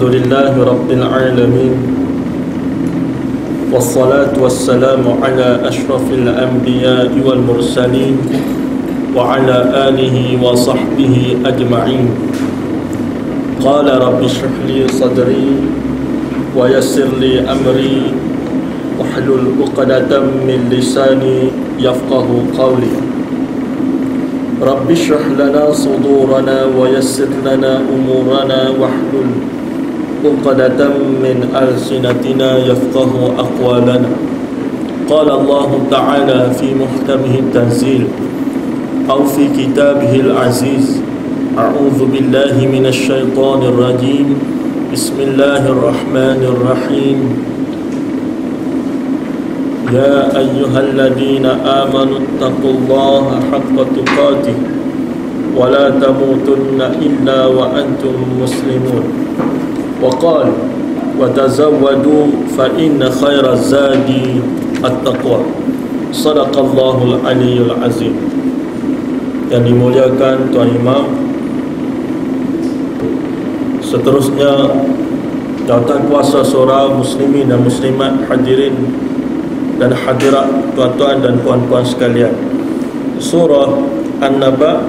Alhamdulillahi Rabbil Alamin, wassalatu wassalamu ala ashrafil anbiya'i wal mursalin wa ala alihi wa sahbihi ajma'in. Qala rabbi shrah li sadri wa yassir li amri wahlul 'uqdatam min lisani yafqahu qawli. Rabbi shrah lana sudurana wa yassir lana umurana wahlul 'uqdatam min alsinatina yafqahu aqwalana. Qala Allah Ta'ala fi muhkamihi tanzil aw fi kitabihi al-aziz. A'udzu billahi minasy syaithanir rajim. Bismillahirrahmanirrahim. Ya ayyuhalladzina amanu taqullaha haqqa tuqatih wa la tamutunna illa wa antum muslimun. Wa qala wa tazawwadu fa inna khairaz zadi at-taqwa. Shadaqallahul aliyyul azim. Yang dimuliakan Tuan Imam, seterusnya jawatan kuasa surau muslimin dan muslimat, hadirin dan hadirat, tuan-tuan dan puan-puan sekalian. Surah An-Naba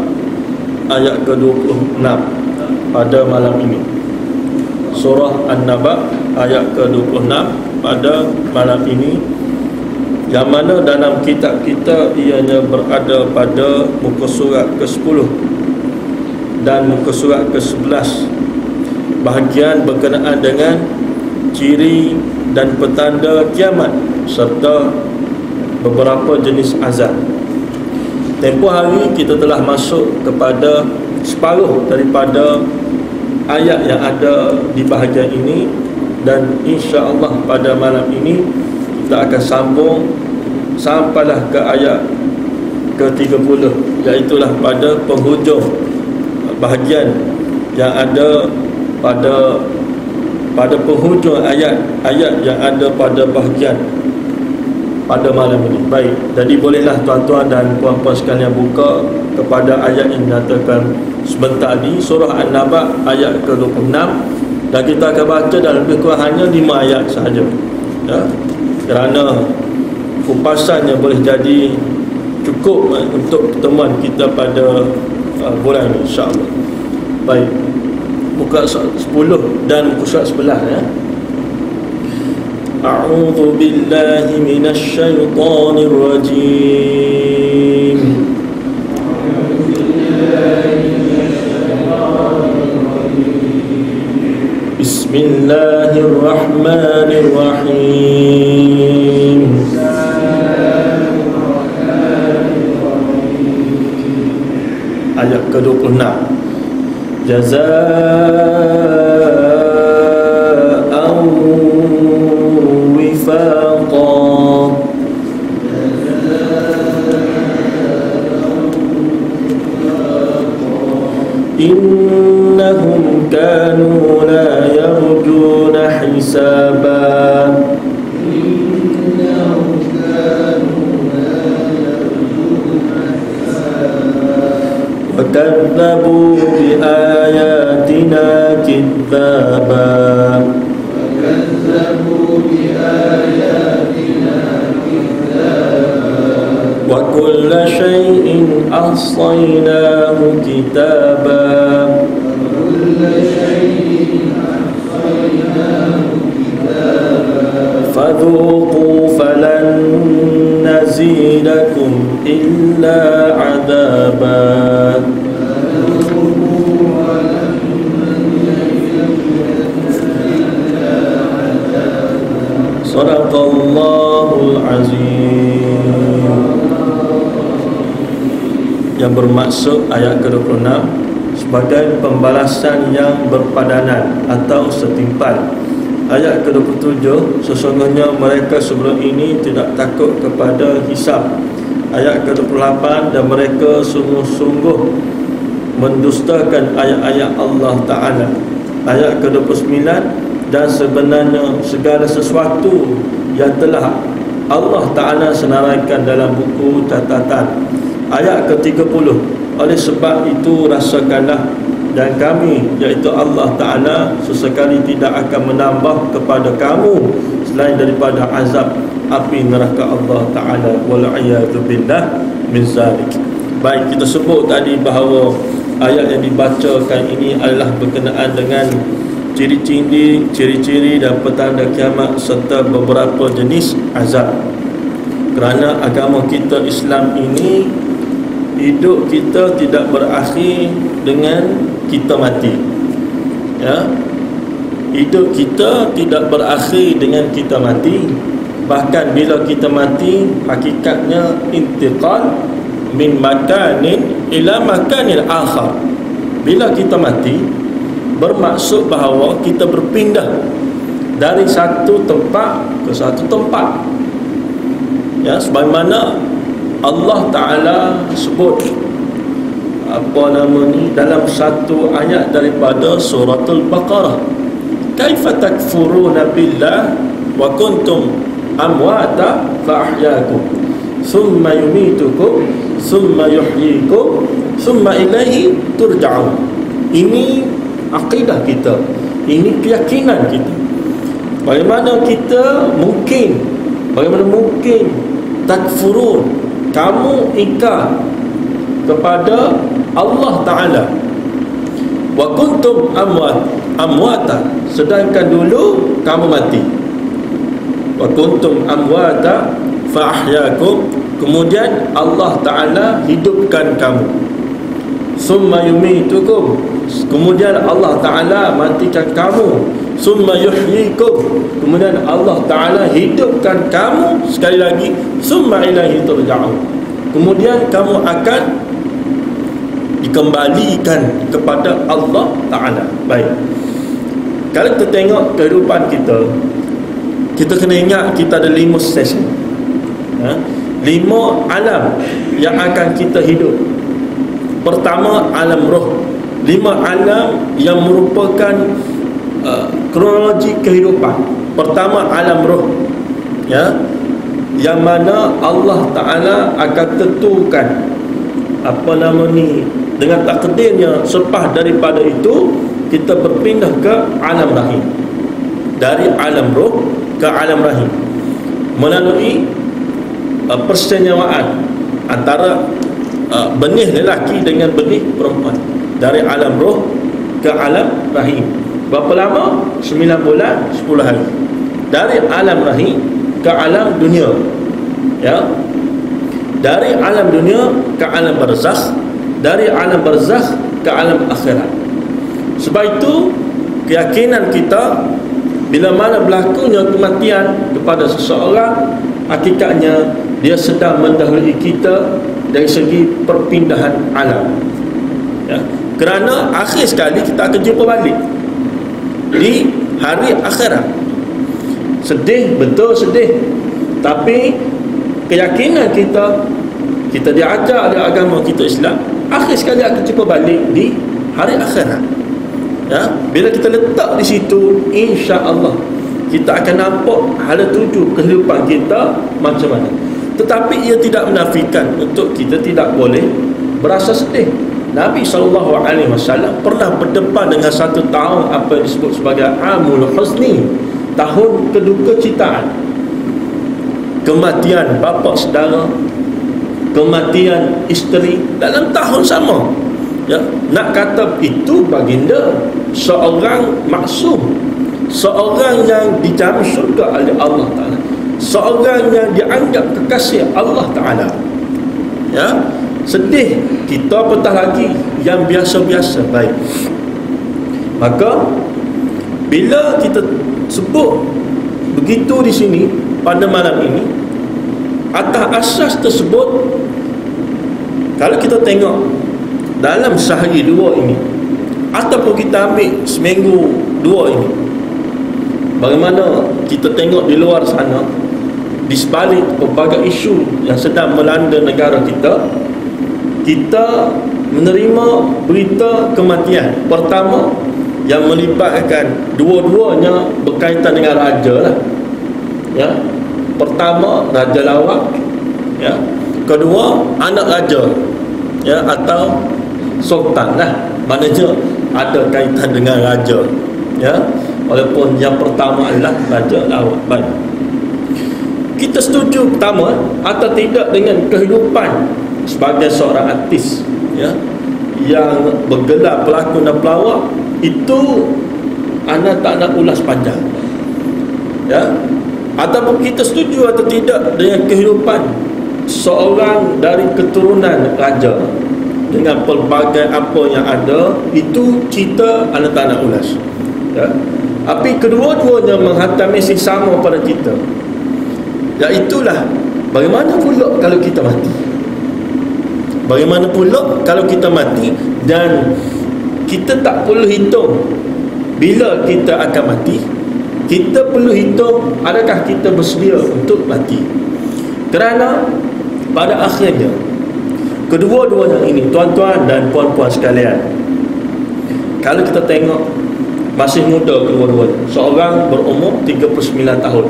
ayat ke-26 pada malam ini. Surah An-Naba ayat ke-26 pada malam ini, yang mana dalam kitab kita ianya berada pada muka surat ke-10 dan muka surat ke-11, bahagian berkenaan dengan ciri dan petanda kiamat serta beberapa jenis azab. Tempoh hari kita telah masuk kepada separuh daripada ayat yang ada di bahagian ini, dan insya-Allah pada malam ini kita akan sambung sampailah ke ayat ke-30, iaitulah pada penghujung bahagian yang ada pada penghujung ayat-ayat yang ada pada bahagian pada malam ini. Baik, jadi bolehlah tuan-tuan dan puan-puan sekalian buka kepada ayat yang dinyatakan sebentar ni, surah An-Naba ayat ke-26, dan kita akan baca dalam lebih kurang hanya 5 ayat sahaja, ya, kerana kupasannya boleh jadi cukup untuk pertemuan kita pada bulan ini, insya-Allah. Baik, muka surat 10 dan muka surat 11, ya. A'udzu billahi minasy syaithanir rajim. Bismillahirrahmanirrahim. Ayat ke-26. Jazaa'an wifaqa. Innahum kanu la yarjuna hisaba. وكذبوا بآياتنا كذابا. وكل شيء أحصيناه كتابا. فذوقوا فلن نزيدكم إلا عذابا. Sadaqallahul azim. Yang bermaksud ayat ke-26 sebagai pembalasan yang berpadanan atau setimpal. Ayat ke-27, sesungguhnya mereka sebelum ini tidak takut kepada hisab. Ayat ke-28, dan mereka sungguh-sungguh mendustakan ayat-ayat Allah Ta'ala. Ayat ke-29, dan sebenarnya segala sesuatu yang telah Allah Ta'ala senaraikan dalam buku catatan. Ayat ke-30, oleh sebab itu rasakanlah dan kami, iaitu Allah Ta'ala, sesekali tidak akan menambah kepada kamu selain daripada azab api neraka Allah Ta'ala. Wal'iyadu billah min zalik. Baik, kita sebut tadi bahawa ayat yang dibacakan ini adalah berkenaan dengan ciri-ciri dan petanda kiamat serta beberapa jenis azab. Kerana agama kita Islam ini, hidup kita tidak berakhir dengan kita mati. Ya, hidup kita tidak berakhir dengan kita mati. Bahkan bila kita mati, hakikatnya intiqal min makanin ila makanin akhar. Bila kita mati, bermaksud bahawa kita berpindah dari satu tempat ke satu tempat. Ya, sebagaimana Allah Ta'ala sebut dalam satu ayat daripada suratul Baqarah, kaifa takfuruna billah wa kuntum amwata fa ahyaakum thumma yumitukum thumma yuhyikum thumma ilaihi turja'un. Ini akidah kita, ini keyakinan kita. Bagaimana mungkin takfurun, kamu ingkar kepada Allah Ta'ala, wa kuntum amwata, sedangkan dulu kamu mati. Wa kuntum amwata fa ahyaakum, kemudian Allah Ta'ala hidupkan kamu. Summa yumitukum, kemudian Allah Ta'ala matikan kamu. Summa yuhyikum, kemudian Allah Ta'ala hidupkan kamu sekali lagi. Summa ilaihi turja'un, kemudian kamu akan dikembalikan kepada Allah Ta'ala. Baik, kalau kita tengok kehidupan kita, kita kena ingat kita ada 5 stesen, 5 alam yang akan kita hidup. Pertama, alam roh. 5 alam yang merupakan kronologi kehidupan. Pertama, alam roh, ya, yang mana Allah Ta'ala akan tentukan dengan takdirnya. Selepas daripada itu, kita berpindah ke alam rahim. Dari alam roh ke alam rahim melalui persenyawaan antara benih lelaki dengan benih perempuan. Dari alam roh ke alam rahim. Berapa lama? 9 bulan 10 hari. Dari alam rahim ke alam dunia, ya, dari alam dunia ke alam barzakh, dari alam barzakh ke alam akhirat. Sebab itu keyakinan kita, bila mana berlakunya kematian kepada seseorang, hakikatnya dia sedang mendahului kita dari segi perpindahan alam, ya. Kerana akhir sekali kita akan jumpa balik di hari akhirat. Sedih, betul sedih, tapi keyakinan kita diajar oleh agama kita Islam, akhir sekali akan jumpa balik di hari akhirat, ya. Bila kita letak di situ, insya-Allah kita akan nampak hala tuju kehidupan kita macam mana. Tetapi ia tidak menafikan untuk kita tidak boleh berasa sedih. Nabi SAW pernah berdepan dengan satu tahun apa yang disebut sebagai Amul Huzni, tahun kedukecitaan. Kematian bapa saudara, kematian isteri dalam tahun sama, ya. Nak kata itu baginda seorang maksum, seorang yang dijamin syurga oleh Allah Ta'ala, seorang yang dianggap kekasih Allah Ta'ala, ya. Sedih kita, apatah lagi yang biasa-biasa. Baik, maka bila kita sebut begitu di sini pada malam ini, atas asas tersebut, kalau kita tengok dalam sehari dua ini, ataupun kita ambil seminggu dua ini, bagaimana kita tengok di luar sana, di sebalik berbagai isu yang sedang melanda negara kita, kita menerima berita kematian. Pertama, yang melibatkan dua-duanya berkaitan dengan raja lah, ya. Pertama, raja lawak, ya. Kedua, anak raja, ya, atau sultan lah. Maknanya ada kaitan dengan raja, ya, walaupun yang pertama adalah raja lawak. Baik, kita setuju pertama atau tidak dengan kehidupan sebagai seorang artis, ya, yang bergelar pelakon dan pelawak. Itu anda tak nak ulas panjang, ya. Ataupun kita setuju atau tidak dengan kehidupan seorang dari keturunan raja dengan pelbagai apa yang ada. Itu cerita anda tak nak ulas, ya. Tapi kedua-duanya menghantar mesej sama pada kita, iaitulah bagaimana pula kalau kita mati. Bagaimana pula kalau kita mati, dan kita tak perlu hitung bila kita akan mati. Kita perlu hitung adakah kita bersedia untuk mati. Kerana pada akhirnya kedua-duanya ini, tuan-tuan dan puan-puan sekalian, kalau kita tengok masih muda kedua-duanya. Seorang berumur 39 tahun,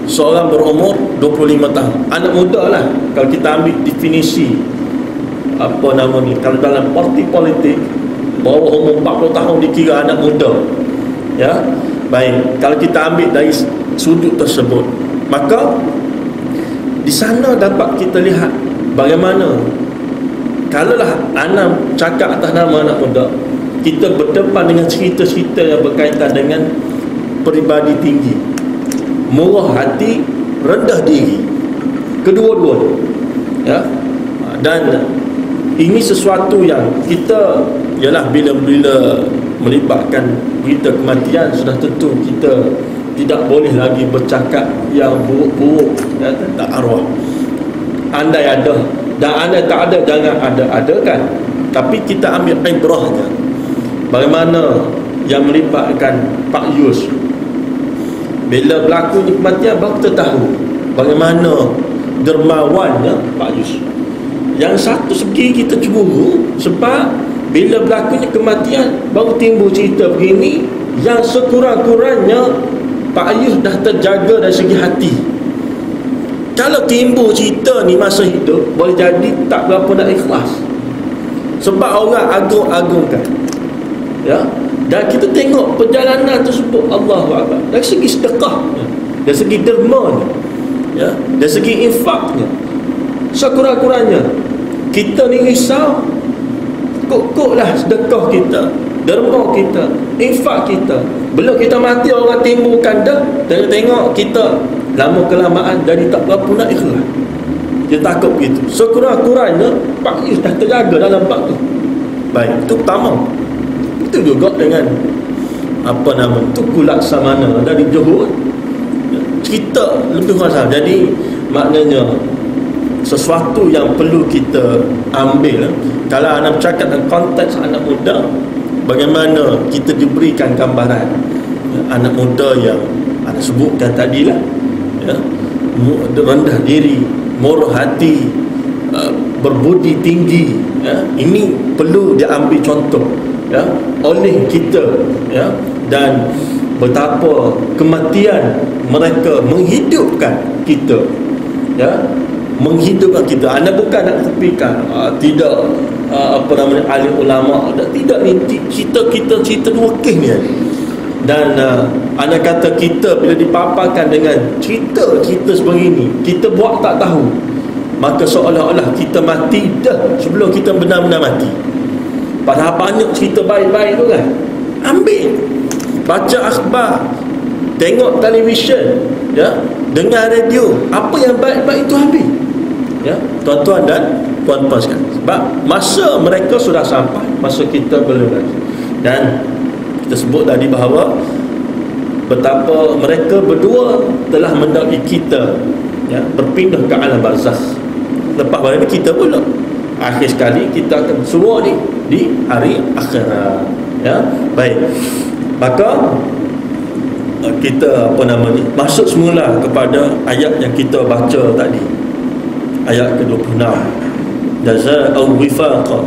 seorang berumur 25 tahun. Anak muda lah kalau kita ambil definisi apa nama ni, kalau dalam parti politik bawah umur 40 tahun dikira anak muda, ya. Baik, kalau kita ambil dari sudut tersebut, maka di sana dapat kita lihat bagaimana kalaulah anak cakap atas nama anak muda, kita berdepan dengan cerita-cerita yang berkaitan dengan peribadi tinggi, murah hati, rendah diri, kedua-duanya, ya. Dan ini sesuatu yang kita, ialah bila-bila melibatkan berita kematian, sudah tentu kita tidak boleh lagi bercakap yang buruk-buruk, ya, tentang arwah. Andai ada dan andai tak ada, jangan ada-adakan. Tapi kita ambil ibrahnya. Bagaimana yang melibatkan Pak Yus, bila berlaku kematian baru kita tahu bagaimana dermawannya Pak Yus. Yang satu segi kita cemburu sebab bila berlakunya kematian baru timbul cerita begini, yang sekurang-kurangnya Pak Yus dah terjaga dari segi hati. Kalau timbul cerita ni masa hidup, boleh jadi tak berapa nak ikhlas, sebab orang agung-agungkan, ya. Dan kita tengok perjalanan tersebut, Allahu Akbar, dari segi sedekahnya, dari segi dermanya, ya, dari segi infaknya, sekurang-kurangnya kita ni risau, kok-koklah sedekah kita, derma kita, infak kita. Belum kita mati orang timbulkan dah, dan tengok kita lama kelamaan jadi tak berapa nak ikhlas. Dia takut begitu. Sekurang-kurangnya Pak Yus dah terjaga dalam bab tu. Baik, itu pertama. Itu juga dengan apa nama Tunku Laksamana dari Johor, cerita lebih kurang sama. Jadi maknanya sesuatu yang perlu kita ambil, kalau anak bercakap dalam konteks anak muda, bagaimana kita diberikan gambaran anak muda yang anak sebutkan tadilah, ya, rendah diri, murah hati, berbudi tinggi, ya. Ini perlu diambil contoh, ya, oleh kita, ya. Dan betapa kematian mereka menghidupkan kita, ya, menghidupkan kita. Anda bukan nak tepikan tidak apa namanya alim ulama, tidak, ni cerita kita, cerita wakil ni. Dan anda kata kita bila dipaparkan dengan cerita-cerita sebegini, kita buat tak tahu, maka seolah-olah kita mati dah sebelum kita benar-benar mati. Padahal banyak cerita baik-baik tu kan. Ambil, baca akhbar, tengok televisyen, ya, dengar radio, apa yang baik-baik itu ambil, ya, tuan-tuan dan puan-puan sekalian. Sebab masa mereka sudah sampai, masa kita belum lagi. Dan kita sebut tadi bahawa betapa mereka berdua telah mendaki kita, ya, berpindah ke alam barzakh. Lepas pada kita pula akhir sekali kita akan semua di hari akhirat, ya. Baik, maka kita apa nama ni masuk semula kepada ayat yang kita baca tadi, ayat ke-26, jazaa'u wifaqa,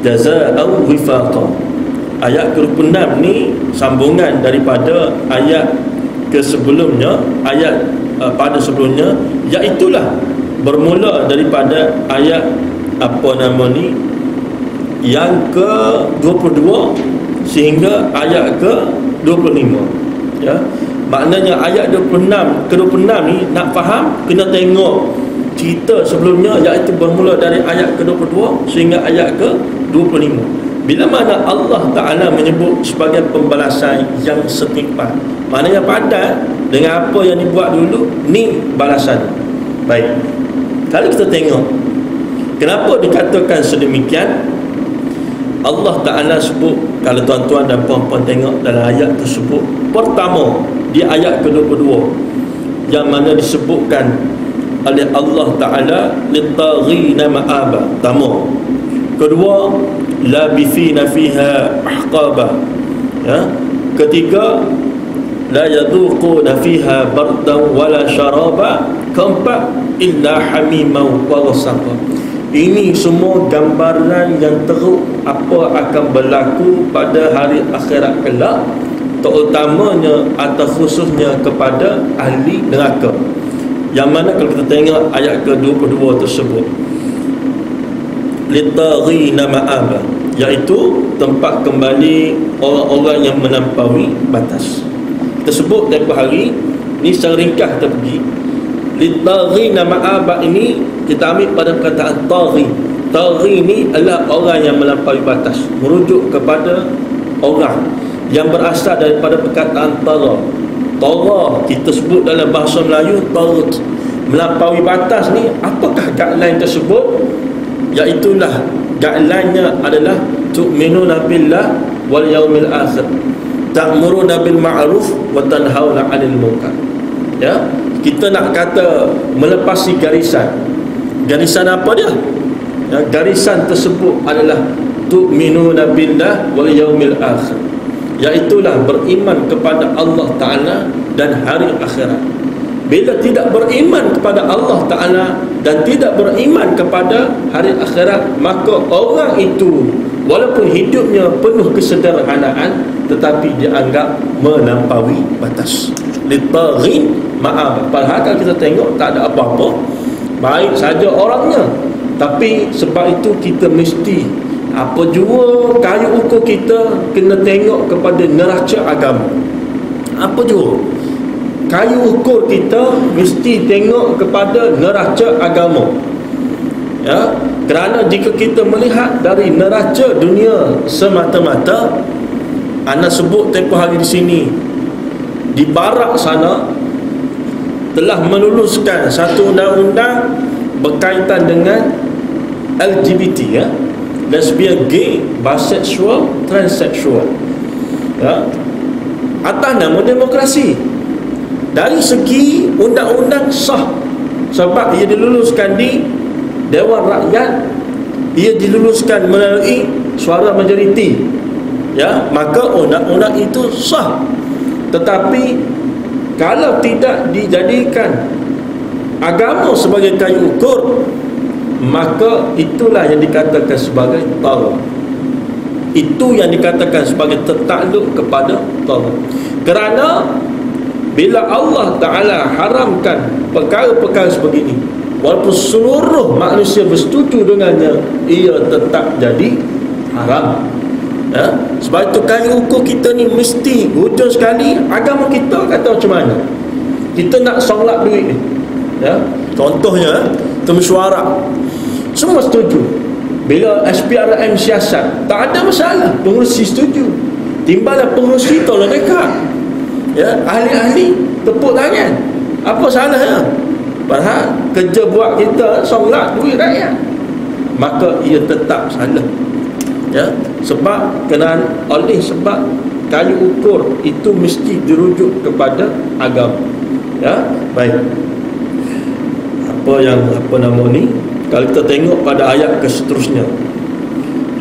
jazaa'u wifaqa. Ayat ke-26 ni sambungan daripada ayat ke sebelumnya, ayat pada sebelumnya, iaitulah bermula daripada ayat apa nama ni yang ke-22 sehingga ayat ke-25. Ya, maknanya ayat 26 ke-26 ni nak faham kena tengok cerita sebelumnya, iaitu bermula dari ayat ke-22 sehingga ayat ke-25. Bila mana Allah Ta'ala menyebut sebagai pembalasan yang setimpal, maknanya padan dengan apa yang dibuat dulu, ni balasan. Baik, kalau kita tengok kenapa dikatakan sedemikian, Allah Ta'ala sebut, kalau tuan-tuan dan puan-puan tengok dalam ayat tersebut, pertama di ayat ke-22 yang mana disebutkan oleh Allah Ta'ala litaghina ma'aba, pertama. Kedua, labithina fiha ahqaba. Ya. Ketiga, la yadhuquna fiha bardan wala syaraba. Keempat, illa hamimau wa ghasaqa. Ini semua gambaran yang teruk apa akan berlaku pada hari akhirat kelak, terutamanya atau khususnya kepada ahli neraka. Yang mana kalau kita tengok ayat ke-22 tersebut, litaghina ma'aba, iaitu tempat kembali orang-orang yang melampaui batas. Kita sebut tempoh hari ni secara ringkas kita pergi. Litaghina ma'aba ini kita ambil pada perkataan taghi. Taghi ni adalah orang yang melampaui batas, merujuk kepada orang yang berasal daripada perkataan tagha. Tagha kita sebut dalam bahasa Melayu tagut, melampaui batas ni. Apakah guideline tersebut? Iaitulah guideline-nya adalah tu'minuna billah wal yaumil akhir, ta'muruna bil ma'ruf wa tanhauna 'anil munkar. Ya, kita nak kata melepasi garisan. Garisan apa dia? Ya, garisan tersebut adalah tu'minuna billah wal yaumil akhir, iaitulah beriman kepada Allah Ta'ala dan hari akhirat. Bila tidak beriman kepada Allah Ta'ala dan tidak beriman kepada hari akhirat, maka orang itu walaupun hidupnya penuh kesederhanaan, tetapi dianggap melampaui batas. Litaghin ma'ab. Padahal kalau kita tengok tak ada apa-apa, baik saja orangnya, tapi sebab itu kita mesti apa jua kayu ukur kita kena tengok kepada neraca agama. Apa jua kayu ukur kita mesti tengok kepada neraca agama. Ya, kerana jika kita melihat dari neraca dunia semata-mata, anda sebut tempoh hari di sini, di barat sana telah meluluskan satu undang-undang berkaitan dengan LGBT, ya, lesbian, gay, bisexual, transseksual, ya, atas nama demokrasi. Dari segi undang-undang sah, sebab ia diluluskan di Dewan Rakyat, ia diluluskan melalui suara majoriti, ya, maka undang-undang itu sah. Tetapi kalau tidak dijadikan agama sebagai kayu ukur, maka itulah yang dikatakan sebagai taghut. Itu yang dikatakan sebagai tertakluk kepada taghut. Kerana bila Allah Ta'ala haramkan perkara-perkara sebegini, walaupun seluruh manusia bersetuju dengannya, ia tetap jadi haram. Ya? Sebab itu kayu ukur kita ni mesti hujung sekali agama kita kata macam mana. Kita nak solat duit, ya, contohnya mesyuarat, semua setuju. Bila SPRM siasat, tak ada masalah, pengerusi setuju. Timbalan pengerusi tolong dekat, ya, ahli-ahli tepuk tangan. Apa salahnya? Padahal kerja buat kita solat duit rakyat, maka ia tetap salah. Ya, sebab sebab kayu ukur itu mesti dirujuk kepada agama. Ya, baik. Apa nama ni? Kalau kita tengok pada ayat seterusnya,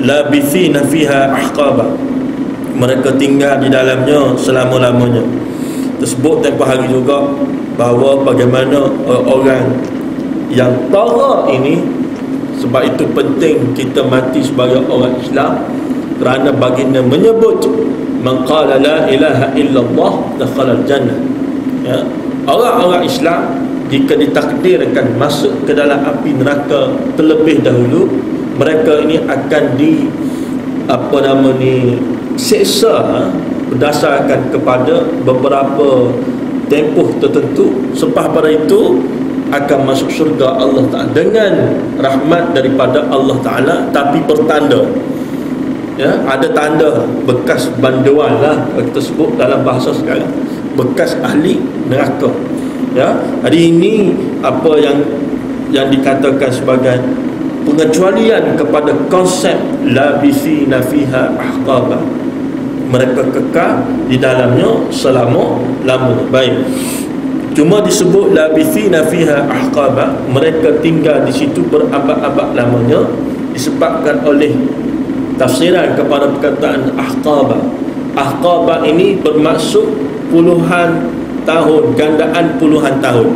labithina fiha ahqaba, mereka tinggal di dalamnya selama-lamanya. Tersebut tempoh hari juga bahawa bagaimana orang yang tagha ini. Sebab itu penting kita mati sebagai orang Islam, kerana baginda menyebut man qala la ilaha illallah dakhala al-jannah. Ya, orang-orang Islam jika ditakdirkan masuk ke dalam api neraka terlebih dahulu, mereka ini akan seksa berdasarkan kepada beberapa tempoh tertentu. Selepas pada itu akan masuk syurga Allah Ta'ala dengan rahmat daripada Allah Ta'ala, tapi bertanda, ya, ada tanda bekas banduan lah, kita sebut dalam bahasa sekarang, bekas ahli neraka, ya. Jadi ini apa yang dikatakan sebagai pengecualian kepada konsep labithina fiha ahqaba, mereka kekal di dalamnya selama lamanya. Baik, cuma disebut labithina fiha ahqaba, mereka tinggal di situ berabad-abad lamanya, disebabkan oleh tafsiran kepada perkataan ahqaba. Ahqaba ini bermaksud puluhan tahun, gandaan puluhan tahun.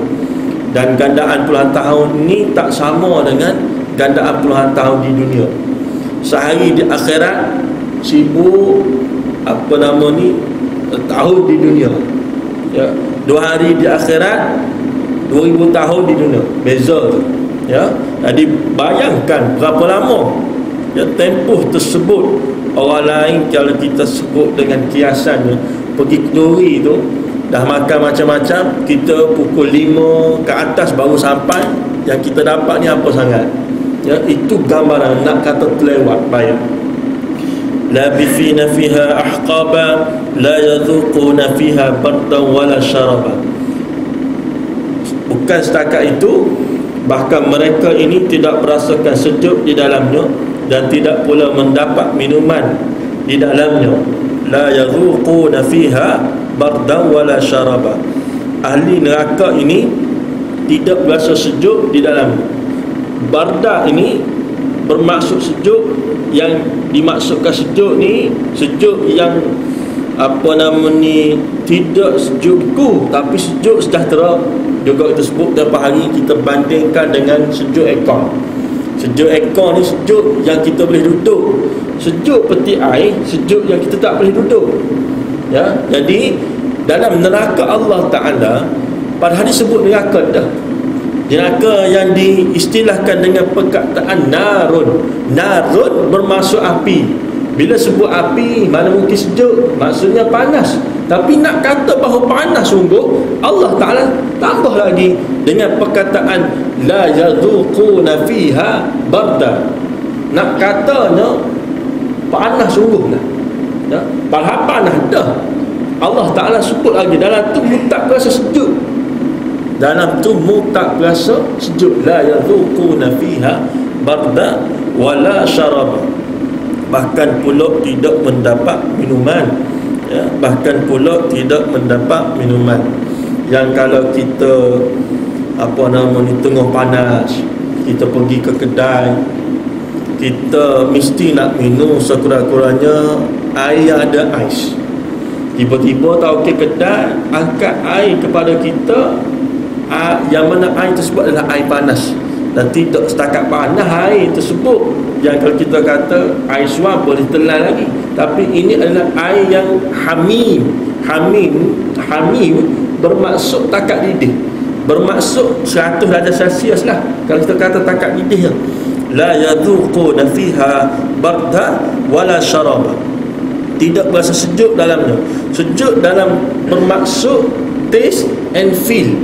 Dan gandaan puluhan tahun ini tak sama dengan gandaan puluhan tahun di dunia. Sehari di akhirat 1000 tahun di dunia, ya. 2 hari di akhirat 2000 tahun di dunia. Beza tu, ya. Jadi bayangkan berapa lama, ya, tempoh tersebut. Orang lain kalau kita sebut dengan kiasannya, pergi kenduri tu dah makan macam-macam, kita pukul 5 ke atas baru sampai. Yang kita dapat ni apa sangat, ya. Itu gambaran, nak kata terlewat. Baik, labithina fiha ahqaba la yadhuquna fiha bardan wala syaraba. Bukan setakat itu, bahkan mereka ini tidak merasakan sejuk di dalamnya dan tidak pula mendapat minuman di dalamnya. La yadhuquna fiha bardan wala syaraba. Ahli neraka ini tidak berasa sejuk di dalamnya. Barda ini bermaksud sejuk, yang dimaksudkan sejuk ni sejuk yang tidak sejukku, tapi sejuk sejahtera juga kita sebut. Beberapa hari kita bandingkan dengan sejuk aircon. Sejuk aircon ni sejuk yang kita boleh duduk. Sejuk peti air, sejuk yang kita tak boleh duduk, ya. Jadi dalam neraka Allah Ta'ala, pada hari sebut neraka dah, neraka yang diistilahkan dengan perkataan narun. Narun bermaksud api. Bila sebut api, mana mungkin sejuk, maksudnya panas. Tapi nak kata bahawa panas sungguh, Allah Ta'ala tambah lagi dengan perkataan la yadhuquna fiha barda. Nak katanya panas sungguh lah, ya. Padahal panas dah. Allah Ta'ala sebut lagi, dalam tu mu tak berasa sejuk, dalam tu mu tak berasa sejuk. La yadhuquna fiha barda wala syaraba. Bahkan pula tidak mendapat minuman, ya. Bahkan pula tidak mendapat minuman. Yang kalau kita tengah panas, kita pergi ke kedai, kita mesti nak minum sekurang-kurangnya air yang ada ais. Tiba-tiba tahu ke kedai angkat air kepada kita, yang mana air tersebut adalah air panas. Dan tidak setakat panas air tersebut, yang kalau kita kata air suam boleh telan lagi, tapi ini adalah air yang hamim. Hamim bermaksud takat didih, bermaksud 100 darjah Celsius lah kalau kita kata takat didih. La yadhuquna fiha barda wala syaraba. Tidak berasa sejuk dalamnya. Sejuk dalam bermaksud taste and feel,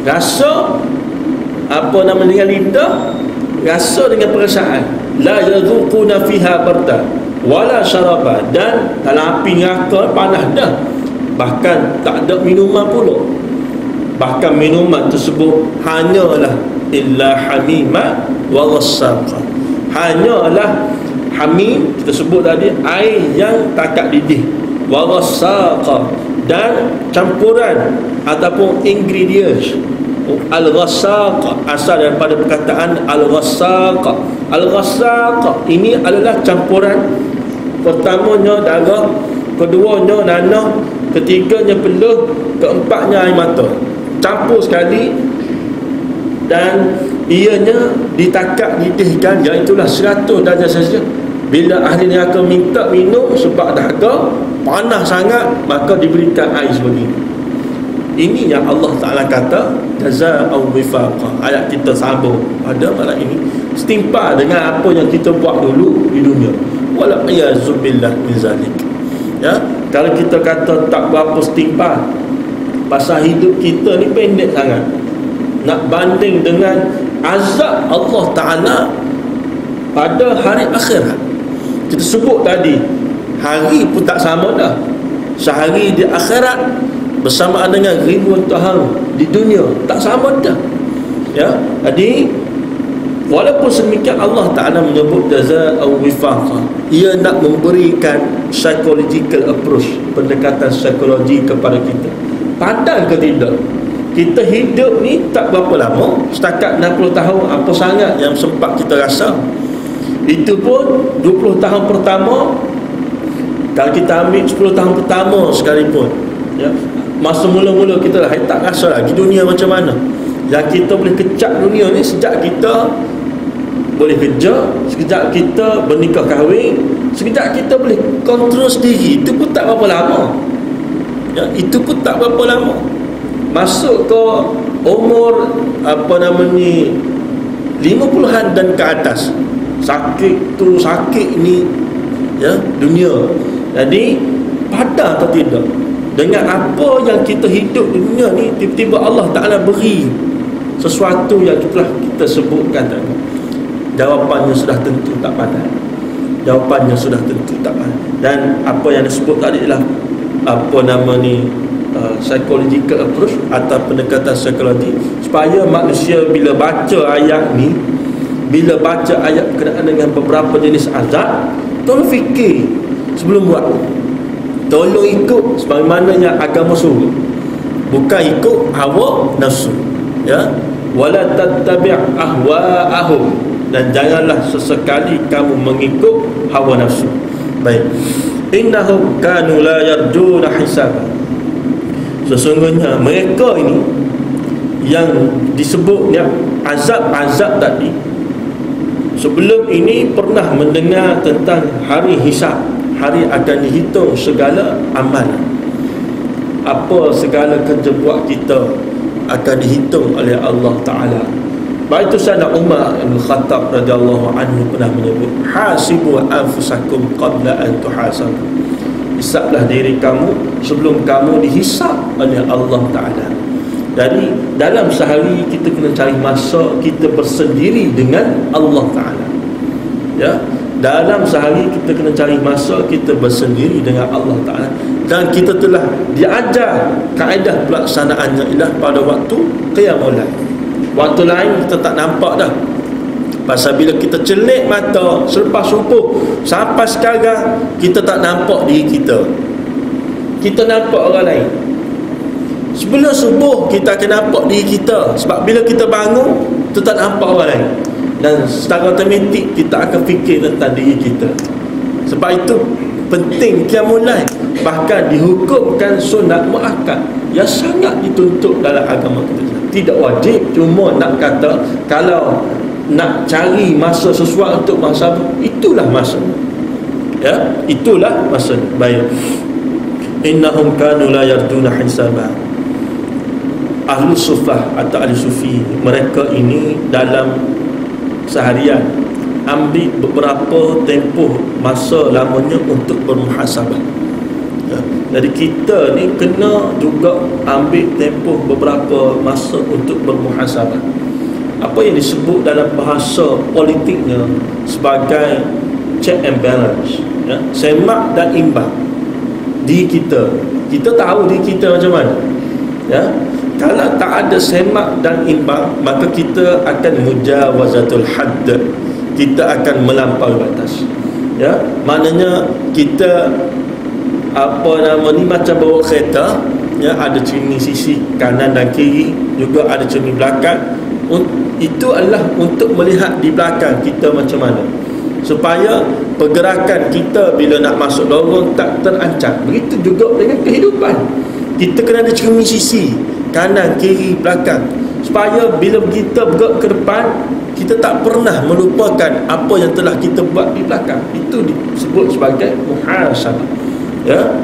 rasa dengan lidah, rasa dengan perasaan. La yadhuquna fiha barda wala syaraba. Dan dalam api neraka panas dah, bahkan tak ada minuman pula. Bahkan minuman tersebut hanyalah illa hamima wa ghassaqa. Hanyalah hamim, kita sebut tadi, air yang takat didih, wa ghassaqa, dan campuran ataupun ingredients. Al-ghassaqa asal daripada perkataan al-ghassaqa. Al-ghassaqa ini adalah campuran. Pertamanya darah, keduanya nanah, ketiganya peluh, keempatnya air mata, campur sekali, dan ianya ditakak didihkan, iaitulah 100 darjah saja. Bila ahli neraka minta minum sebab dahaga panas sangat, maka diberikan air sebegini. Ini yang Allah Ta'ala kata jazaa'u wifaqa. Ayat kita sambung pada malam ini, setimpa dengan apa yang kita buat dulu di dunia. Wala iyazubillah min zalik. Ya, kalau kita kata tak berapa setimpa, pasal hidup kita ni pendek sangat. Nak banding dengan azab Allah Ta'ala pada hari akhirat. Kita sebut tadi, hari pun tak sama dah. Sehari di akhirat bersamaan dengan ribuan tahun di dunia, tak sama dah. Ya, jadi walaupun sedemikian Allah Ta'ala menyebut jaza'u wifaqa, ia nak memberikan psychological approach, pendekatan psikologi kepada kita. Padahal ke tidak, kita hidup ni tak berapa lama, setakat 60 tahun, apa sangat yang sempat kita rasa. Itu pun 20 tahun pertama, kalau kita ambil 10 tahun pertama sekalipun, ya, masa mula-mula kita tak rasa lagi dunia macam mana. Yang kita boleh kecap dunia ni sejak kita boleh kerja, sekejap kita bernikah kahwin, sekejap kita boleh kontrol sendiri. Itu pun tak berapa lama, ya, itu pun tak berapa lama. Masuk ke umur 50-an dan ke atas, sakit tu sakit ni, ya, dunia. Jadi pada atau tidak dengan apa yang kita hidup di dunia ni, tiba-tiba Allah Ta'ala beri sesuatu yang telah kita sebutkan tadi. Jawapannya sudah tentu tak padan. Jawapannya sudah tentu tak padan. Dan apa yang disebut tadi adalah psychological approach atau pendekatan psikologi, supaya manusia bila baca ayat ni, bila baca ayat berkenaan dengan beberapa jenis azab, tolong fikir sebelum buat. Tolong ikut sebagaimana yang agama suruh, bukan ikut hawa nafsu, ya. Wala tattabi' ahwa'ahum, dan janganlah sesekali kamu mengikut hawa nafsu. Baik. Innahum kanu la yarjuna hisaba. Sesungguhnya mereka ini yang disebutnya azab-azab tadi, sebelum ini pernah mendengar tentang hari hisab, hari akan dihitung segala amalan. Apa segala kerja buat kita akan dihitung oleh Allah Ta'ala. Baik itu Sayyidina Umar bin Khattab radhiyallahu anhu pernah menyebut, hasibu anfusakum qabla an tuhasabu. Hisablah diri kamu sebelum kamu dihisab oleh Allah Ta'ala. Jadi dalam sehari kita kena cari masa kita bersendiri dengan Allah Ta'ala, ya. Dalam sehari kita kena cari masa kita bersendiri dengan Allah Ta'ala. Dan kita telah diajar kaedah pelaksanaannya ialah pada waktu qiyamul lail. Waktu lain kita tak nampak dah. Pasal bila kita celik mata selepas subuh sampai sekarang, kita tak nampak diri kita. Kita nampak orang lain. Sebelum subuh kita akan nampak diri kita, sebab bila kita bangun kita tak nampak orang lain. Dan secara otomatik kita akan fikir tentang diri kita. Sebab itu penting qiyamul lail, bahkan dihukumkan sunat muakkad yang sangat dituntut dalam agama kita. Tidak wajib, cuma nak kata kalau nak cari masa sesuai untuk masa, itulah masa, ya, itulah masa. Baik. Innahum kanu la yarduna hisaba. Ahli sufah atau ahli sufi, mereka ini dalam seharian ambil beberapa tempoh masa lamanya untuk bermuhasabah, ya. Jadi kita ni kena juga ambil tempoh beberapa masa untuk bermuhasabah. Apa yang disebut dalam bahasa politiknya sebagai check and balance, ya? Semak dan imbang diri kita. Kita tahu diri kita macam mana, ya. Kalau tak ada semak dan imbang, maka kita akan mujawazatul hadd, kita akan melampaui batas, ya. Maknanya kita ni macam bawa kereta, ya, ada cermin sisi kanan dan kiri, juga ada cermin belakang. Itu adalah untuk melihat di belakang kita macam mana, supaya pergerakan kita bila nak masuk lorong tak terancam. Begitu juga dengan kehidupan. Kita kena ada cermin sisi kanan, kiri, belakang, supaya bila kita bergerak ke depan, kita tak pernah melupakan apa yang telah kita buat di belakang. Itu disebut sebagai muhasabah, ya.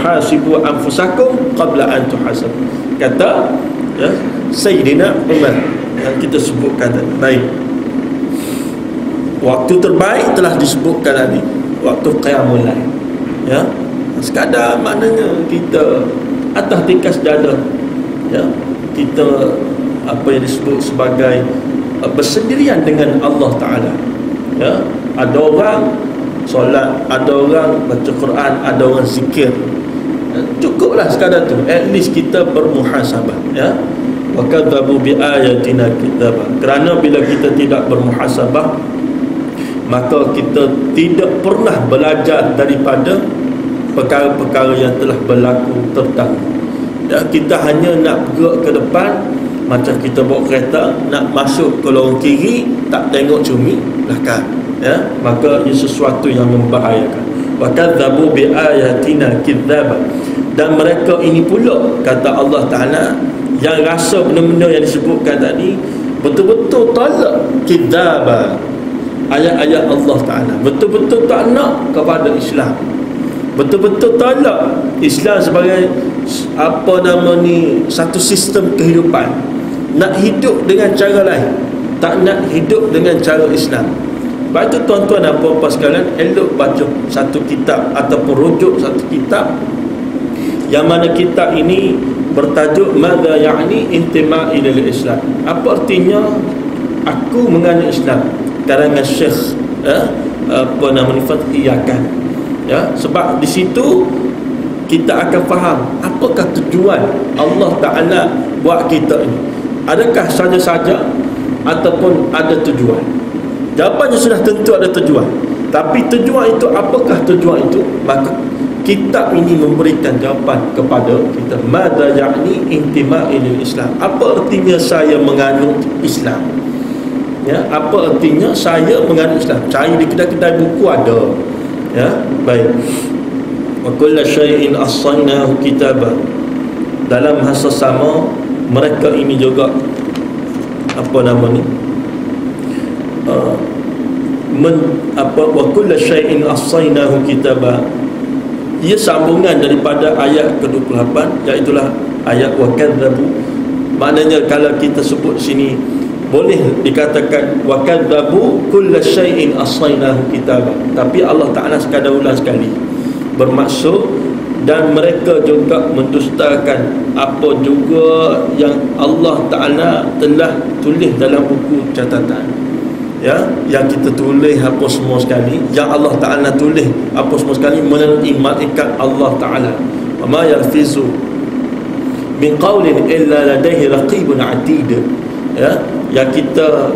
Hasibu anfusakum qabla an tuhasabu, kata, ya, Sayyidina Umar, yang kita sebutkan tadi. Baik, waktu terbaik telah disebutkan tadi, waktu qiyamul lail. Ya, sekadar maknanya kita atas tikas dada, ya, kita apa yang disebut sebagai bersendirian dengan Allah Ta'ala. Ya, ada orang solat, ada orang baca Quran, ada orang zikir. Cukuplah sekadar tu, at least kita bermuhasabah. Ya, wa kadzabu bi ayatina kadzaba. Kerana bila kita tidak bermuhasabah, maka kita tidak pernah belajar daripada perkara-perkara yang telah berlaku terdahulu. Ya, kita hanya nak bergerak ke depan, macam kita bawa kereta nak masuk ke lorong kiri, tak tengok cumi belakang. Ya, maka ia sesuatu yang membahayakan. Wa kadzabu bi ayatina kadzaba. Dan mereka ini pula, kata Allah Ta'ala, yang rasa benda-benda yang disebutkan tadi betul-betul tolak kadzaba, ayat-ayat Allah Ta'ala, betul-betul tak nak kepada Islam, betul-betul tolak Islam sebagai apa nama ni, satu sistem kehidupan, nak hidup dengan cara lain, tak nak hidup dengan cara Islam. Sebab itu tuan-tuan dan puan-puan sekalian, elok baca satu kitab ataupun rujuk satu kitab yang mana kitab ini bertajuk Madza ya'ni intima'i lil Islam. Apa artinya aku menganut Islam, karangan Syekh apa nama ni, Fathiyakan. Ya, sebab di situ kita akan faham apakah tujuan Allah Ta'ala buat kita ini. Adakah saja-saja ataupun ada tujuan? Jawapannya sudah tentu ada tujuan. Tapi tujuan itu, apakah tujuan itu? Maka kitab ini memberikan jawapan kepada kita. Madza ya'ni intima'i lil Islam. Apa artinya saya menganut Islam? Ya, apa artinya saya menganut Islam? Cari di kedai-kedai buku ada. Ya, baik. Wa kullu syai'in ahsaynahu kitaba. Dalam bahasa sama, mereka ini juga apa nama ni, wa kullu syai'in ahsaynahu kitaba. Ia sambungan daripada ayat ke-28, iaitu ayat wa kadzabu. Maknanya kalau kita sebut sini, boleh dikatakan wa kadzabu kullu syai'in ahsaynahu kitaba, tapi Allah Ta'ala sekadar ulang sekali, bermaksud dan mereka juga mendustakan apa juga yang Allah Ta'ala telah tulis dalam buku catatan. Ya, yang kita tulis apa semua sekali, yang Allah Ta'ala tulis apa semua sekali melalui malaikat Allah Ta'ala. Wa ma yalfizu min qawlin illa ladaihi raqibun atid. Ya, yang kita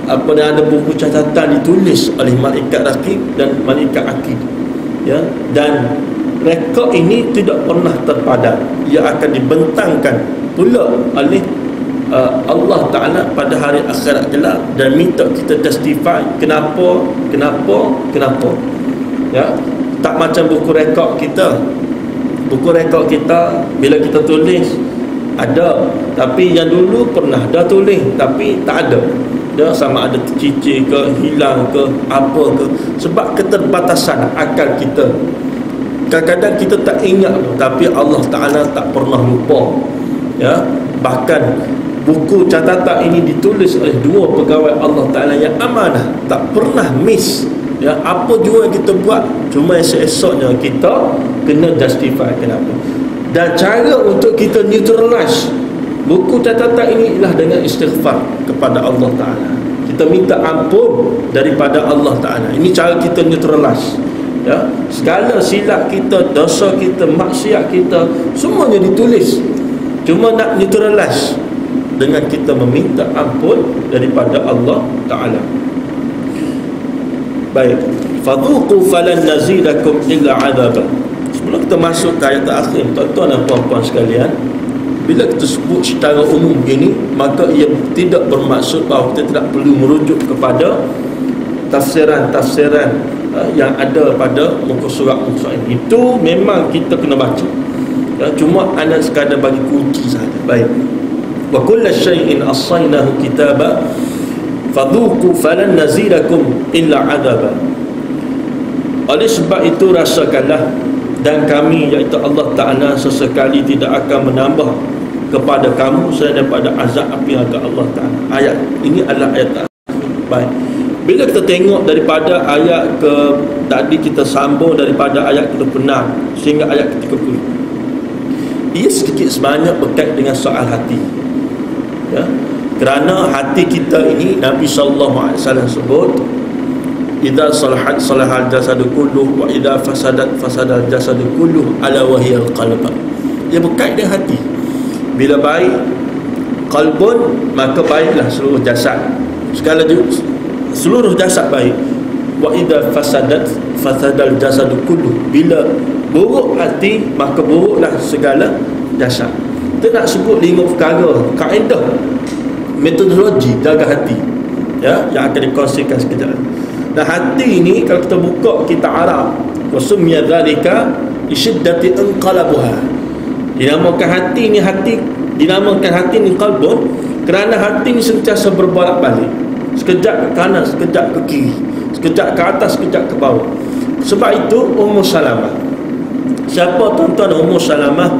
apa ni, ada buku catatan ditulis oleh malaikat raqib dan malaikat atid. Ya, dan rekod ini tidak pernah terpadam, ia akan dibentangkan pula oleh Allah Ta'ala pada hari akhirat kelak, dan minta kita testify kenapa. Ya, tak macam buku rekod kita. Buku rekod kita bila kita tulis ada, tapi yang dulu pernah dah tulis tapi tak ada. Dia sama ada tercicir ke, hilang ke, apa ke, sebab keterbatasan akal kita. Kadang-kadang kita tak ingat, tapi Allah Ta'ala tak pernah lupa. Ya, bahkan buku catatan ini ditulis oleh dua pegawai Allah Ta'ala yang amanah, tak pernah miss. Ya, apa juga yang kita buat, cuma esok-esoknya kita kena justify kenapa. Dan cara untuk kita neutralize buku catatan ini ialah dengan istighfar kepada Allah Ta'ala. Kita minta ampun daripada Allah Ta'ala. Ini cara kita neutralize. Ya, segala silap kita, dosa kita, maksiat kita, semuanya ditulis. Cuma nak neutralize dengan kita meminta ampun daripada Allah Ta'ala. Baik, fadhuqu falan nazidakum illa adaba. Sebelum kita masuk ke ayat terakhir, tuan-tuan dan puan-puan sekalian, bila kita sebut secara umum ini, maka ia tidak bermaksud bahawa kita tidak perlu merujuk kepada tafsiran-tafsiran yang ada pada muka surat ini. Itu memang kita kena baca. Ya, cuma anda sekadar bagi kunci saja. Baik. Wa kullu syai'in ahsaynahu kitaba fadhuqu falan nazidakum illa adaba. Oleh sebab itu rasakanlah, dan kami iaitu Allah Ta'ala sesekali tidak akan menambah kepada kamu selain daripada azab api agak Allah Ta'ala. Ayat ini adalah ayat terakhir. Baik, bila kita tengok daripada ayat ke tadi, kita sambung daripada ayat ke-26 sehingga ayat ke-30, ia sedikit sebanyak berkait dengan soal hati, ya. Kerana hati kita ini Nabi SAW sebut, idza salahat salahal jasadu kulluh wa idza fasadat fasadal jasadu kulluh ala wahiyal qalb. Ia berkait dengan hati. Bila baik qalbun, maka baiklah seluruh jasad, segala seluruh jasad baik. Wa idza fasadat fasadal jasadu kulluh. Bila buruk hati, maka buruklah segala jasad. Kita nak sebut 5 perkara kaedah metodologi jaga hati, ya, yang akan dikongsikan sekejap. Dan hati ini kalau kita buka kitab Arab, wasumya dzalika isyiddati inqalabuha. Dinamakan hati ni dinamakan hati ni qalbun kerana hati ni sentiasa berbolak-balik, sekejap ke kanan, sekejap ke kiri, sekejap ke atas, sekejap ke bawah. Sebab itu Ummu Salamah, siapa tuan-tuan Ummu Salamah?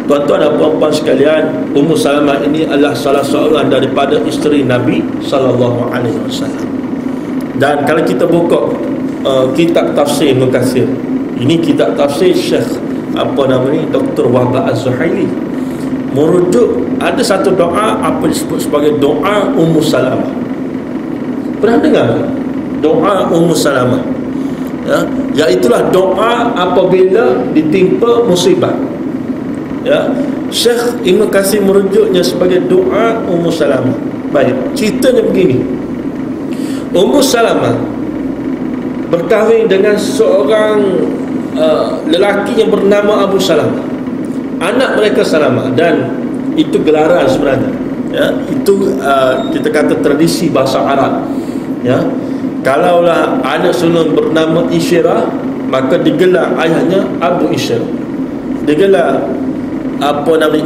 Tuan-tuan dan puan-puan sekalian, Ummu Salamah ini adalah salah seorang daripada isteri Nabi SAW. Dan kalau kita buka kitab tafsir Ibn Katsir, ini kitab tafsir Syekh Dr. Wahbah Az-Zuhaili, merujuk ada satu doa apa disebut sebagai doa Ummu Salamah. Pernah dengar doa Ummu Salamah? Ya, iaitulah doa apabila ditimpa musibah. Ya, Syekh Ibn Katsir merujuknya sebagai doa Ummu Salamah. Baik, ceritanya begini. Ummu Salamah berkahwin dengan seorang lelaki yang bernama Abu Salamah. Anak mereka Salamah, dan itu gelaran sebenarnya, ya, itu kita kata tradisi bahasa Arab, ya. Kalaulah anak sulung bernama Isyirah, maka digelar ayahnya Abu Isyirah, digelar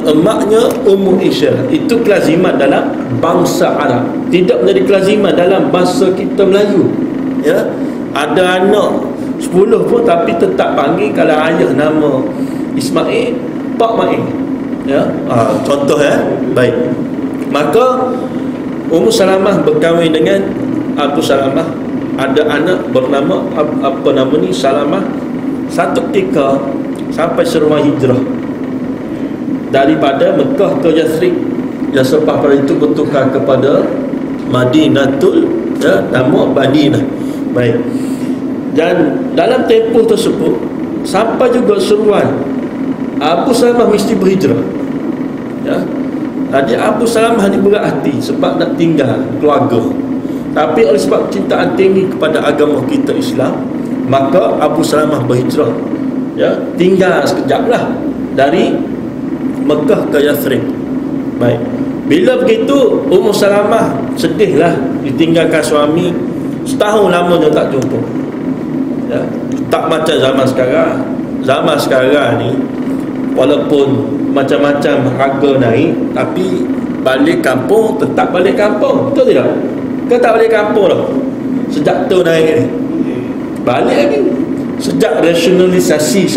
emaknya Ummu Isyirah. Itu kelaziman dalam bangsa Arab, tidak menjadi kelaziman dalam bahasa kita Melayu, ya. Ada anak 10 pun tapi tetap panggil kalau ayah nama Ismail, Pak Mail, ya. Contoh, ya. Baik, maka Ummu Salamah berkahwin dengan Abu Salamah, ada anak bernama Salamah. Satu ketika sampai seruan hijrah daripada Mekah ke Yathrib, yang selepas pada itu bertukar kepada Madinatul, ya, nama Madinah. Baik, dan dalam tempoh tersebut sampai juga seruan Abu Salamah mesti berhijrah, ya. Jadi Abu Salamah ni berat hati sebab nak tinggal keluarga, tapi oleh sebab cintaan tinggi kepada agama kita Islam, maka Abu Salamah berhijrah, ya, tinggal sekejap lah dari Mekah ke Yathrib. Baik, bila begitu Ummu Salamah sedihlah, ditinggalkan suami, setahun lamanya tak jumpa, ya. Tak macam zaman sekarang. Zaman sekarang ni walaupun macam-macam harga naik, tapi balik kampung tetap balik kampung, betul tidak? Ke tak balik kampung dah sejak tu naik ni, balik lagi. Sejak rasionalisasi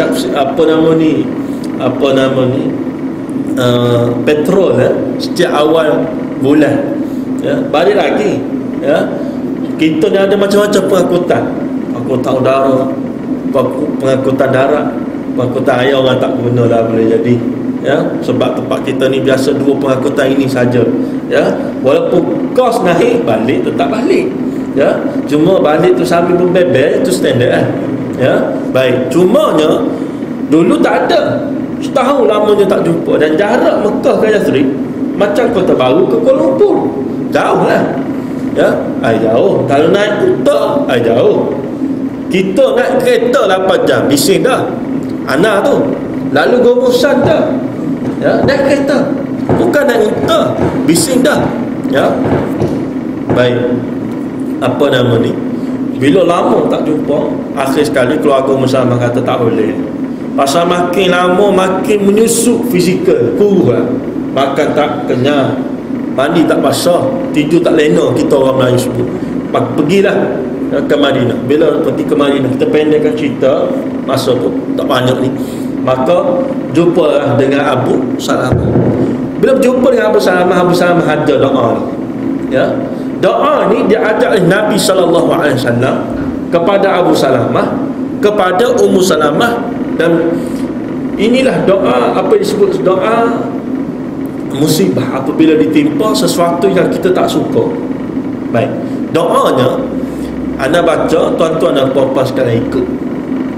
petrol, ya, sejak awal bulan, ya, balik lagi, ya. Kita ni ada macam-macam pengangkutan udara, pengangkutan darat, pengangkutan air orang tak guna dah, boleh jadi, ya, sebab tempat kita ni biasa 2 pengangkutan ini saja, ya. Walaupun kos naik, balik tetap balik, ya. Cuma balik tu sambil berbebel, itu standard, ya. Baik, cumanya dulu tak ada, setahun lamanya tak jumpa, dan jarak Mekah ke Yathrib macam Kota Baru ke Kuala Lumpur, jauh lah, ya. Jauh. Kalau naik kuta, jauh. Kita naik kereta 8 jam, bising dah anak tu. Lalu Gomusan dah, ya, naik kereta, bukan naik kuta, bising dah, ya. Baik, bila lama tak jumpa, akhir sekali keluarga Musamah kata tak boleh. Pasal makin lama makin menyusuk fizikal, kurus lah. Makan tak kenyang, mandi tak basah, tidur tak lena, kita orang Melayu sebut. Pergilah ke Madinah. Bila pergi ke Madinah, kita pendekkan cerita, masa tu tak banyak ni. Maka jumpa dengan Abu Salamah. Bila berjumpa dengan Abu Salamah ada doa ni. Ya. Doa ni diajar oleh Nabi SAW kepada Abu Salamah, kepada Ummu Salamah, dan inilah doa apa disebut doa musibah apabila ditimpa sesuatu yang kita tak suka. Baik. Doanya anda baca, tuan-tuan dan puan-puan sekalian ikut.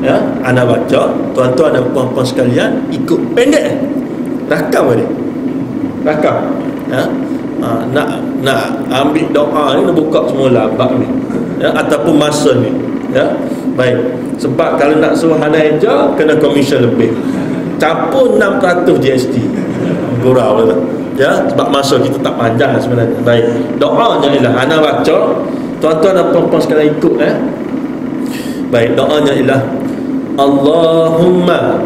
Ya, anda baca, tuan-tuan dan puan-puan sekalian ikut. Pendek. Rakam dia. Rakam. Ya. Nak ambil doa ni, nak buka semula bab ni. Ya, ataupun masa ni. Ya. Baik. Sebab kalau nak suruh anda eja kena komisen lebih. Campur 600 GST. Gurau lah. Ya, sebab masa kita tak panjang sebenarnya. Baik. Doanya ialah anda baca, tuan-tuan dan puan-puan sekalian ikut. Baik, doanya ialah Allahumma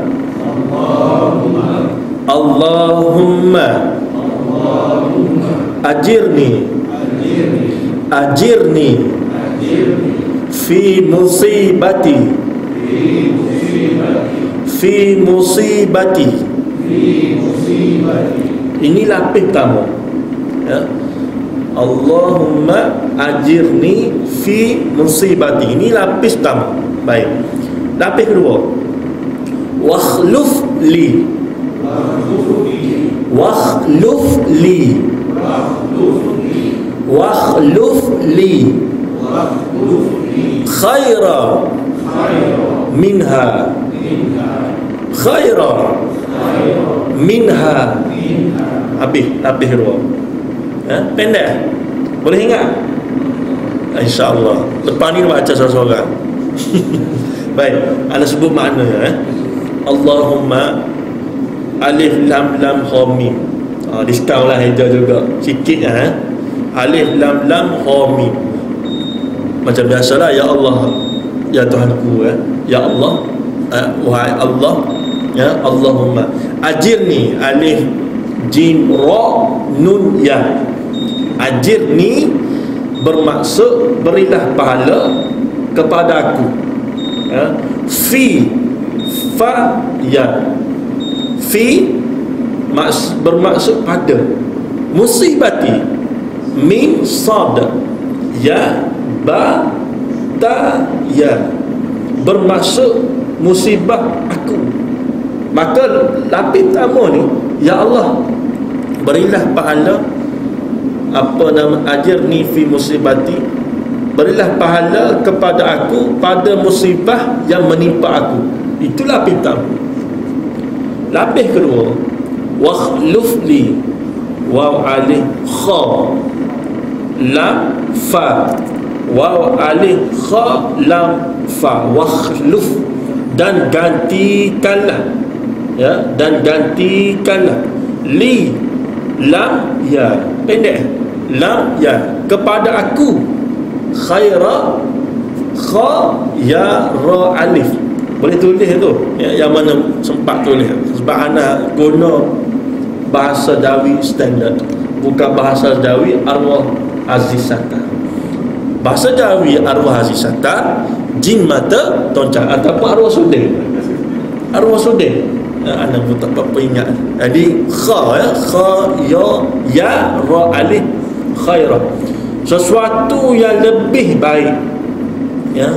ajirni fi musibati. Ini lapis pertama. Ya. Allahumma ajirni fi musibati. Ini lapis pertama. Baik. Lapis kedua. Wakhluf li khaira minha habis kedua. Pendek. Boleh ingat? InsyaAllah. Lepas ni baca seorang-seorang. Baik, anda sebut maknanya. Allahumma alif lam lam ha mim. Diskaun lah hijau juga sikit ya. Alif lam lam ha mim. Macam biasalah, ya Allah, ya Tuhanku, ya Allah, wahai Allah, ya Allahumma ajirni, alif jim ra nun ya. Ajirni bermaksud berilah pahala kepada aku. Ya. Fi fa ya. Fi bermaksud pada. Musibati min sad ya ba ta ya, bermaksud musibah aku. Maka lapis pertama ni, ya Allah berilah pahala ajirni fi musibati, berilah pahala kepada aku pada musibah yang menimpa aku. Itulah lapis pertama. Lapis kedua, wakhluf li, waw alif kha lam fa, waw alif kha lam fa, wakhluf, dan gantikanlah, ya, dan gantikanlah li lam ya, pendek, lam ya, kepada aku, khaira kha ya ra alif. Boleh tulis tu ya, yang mana sempat tulis, sebab anak guna bahasa Jawi standard, bukan bahasa Jawi arwah azizata. Bahasa Jawi arwah azizata, jin mata toncang, ataupun arwah sudin. Arwah sudin, anak pun tak apa ingat. Jadi kha ya, kha ya ra alif, khaira, sesuatu yang lebih baik, ya,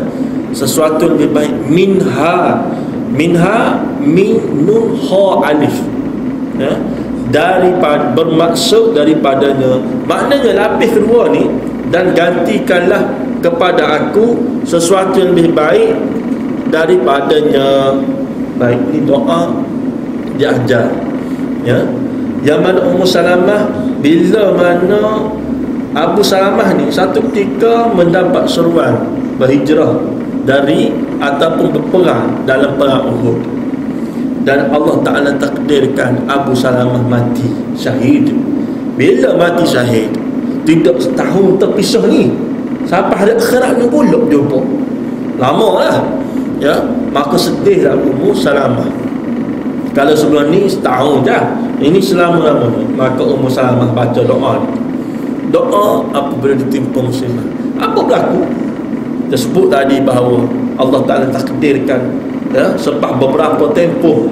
sesuatu yang lebih baik. Minha min nun ha alif, ya, daripada, bermaksud daripadanya. Maknanya lapis kedua ni, dan gantikanlah kepada aku sesuatu yang lebih baik daripadanya. Baik, ini doa diajar, ya. Yang mana Ummu Salamah, bila mana Abu Salamah ni satu ketika mendapat seruan berhijrah dari ataupun berperang dalam perang Uhud, dan Allah Ta'ala takdirkan Abu Salamah mati syahid. Bila mati syahid, tidak setahun terpisah ni, sampai hari akhirat ni pula jumpa. Lama lah, ya. Maka sedihlah Ummu Salamah. Kalau sebelum ni setahun je, ini selama-lamanya. Maka Ummu Salamah baca doa ni. Doa apabila ditimpa musibah. Apa berlaku? Kita sebut tadi bahawa Allah Ta'ala takdirkan, ya, sebab beberapa tempoh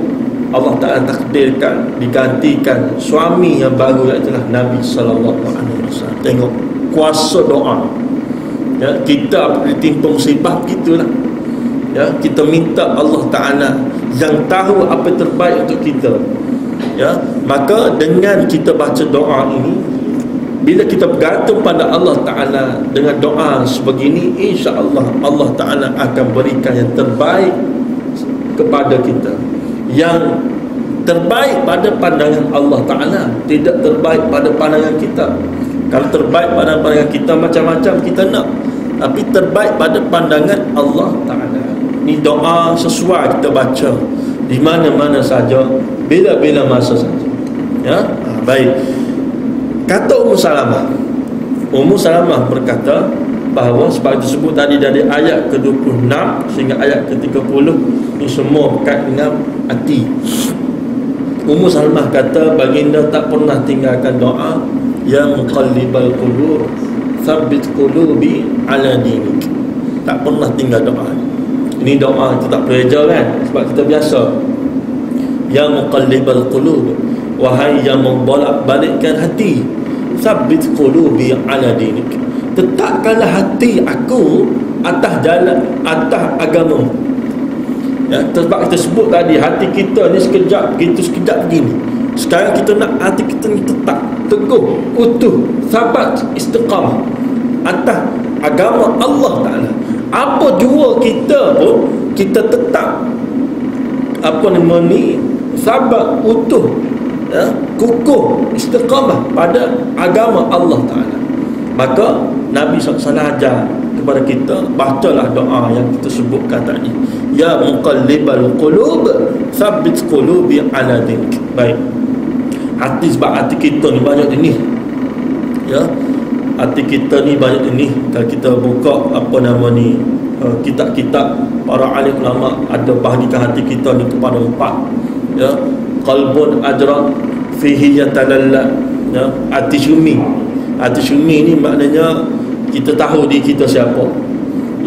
Allah Ta'ala takdirkan digantikan suami yang baru, iaitu Nabi sallallahu alaihi wasallam. Tengok kuasa doa. Ya, kita ditimpa musibah begitulah. Ya, kita minta Allah Ta'ala yang tahu apa terbaik untuk kita. Ya, maka dengan kita baca doa ini, bila kita bergantung pada Allah Ta'ala dengan doa sebegini, insya-Allah Allah Ta'ala akan berikan yang terbaik kepada kita, yang terbaik pada pandangan Allah Ta'ala, tidak terbaik pada pandangan kita. Kalau terbaik pada pandangan kita, macam-macam kita nak, tapi terbaik pada pandangan Allah Ta'ala. Ini doa sesuai kita baca di mana-mana saja, bila-bila masa saja. Ya, baik. Kata Ummu Salamah berkata bahawa seperti disebut tadi dari ayat ke-26 sehingga ayat ke-30, ini semua berkait dengan hati. Ummu Salamah kata baginda tak pernah tinggalkan doa, ya muqallibal qulub tsabbit qulubi ala dinik. Tak pernah tinggal doa. Ini doa kita tak belajar kan, sebab kita biasa. Ya muqallibal qulub, wahai yang membolak-balikkan hati, tsabbit qulubi ala dinik. Tetapkanlah hati aku atas jalan, atas agama. Ya, sebab kita sebut tadi hati kita ni sekejap begitu, sekejap begini. Sekarang kita nak hati kita ni tetap teguh, utuh, sabat, istiqamah atas agama Allah Ta'ala. Apa jua kita pun kita tetap sabat, utuh, ya, kukuh, istiqamah pada agama Allah Ta'ala. Maka Nabi SAW ajar kepada kita, bacalah doa yang kita sebutkan tadi, ya muqallibal qulub tsabbit qulubi ala dinik. Baik, hati, sebab hati kita ni banyak jenis. Ya, hati kita ni banyak jenis. Kalau kita buka kitab-kitab para alim ulama, ada bahagikan hati kita ni kepada 4. Ya, qalbun ajra fihi yatalalla. Ya, hati syumi. Hati syumi ni maknanya kita tahu diri kita siapa.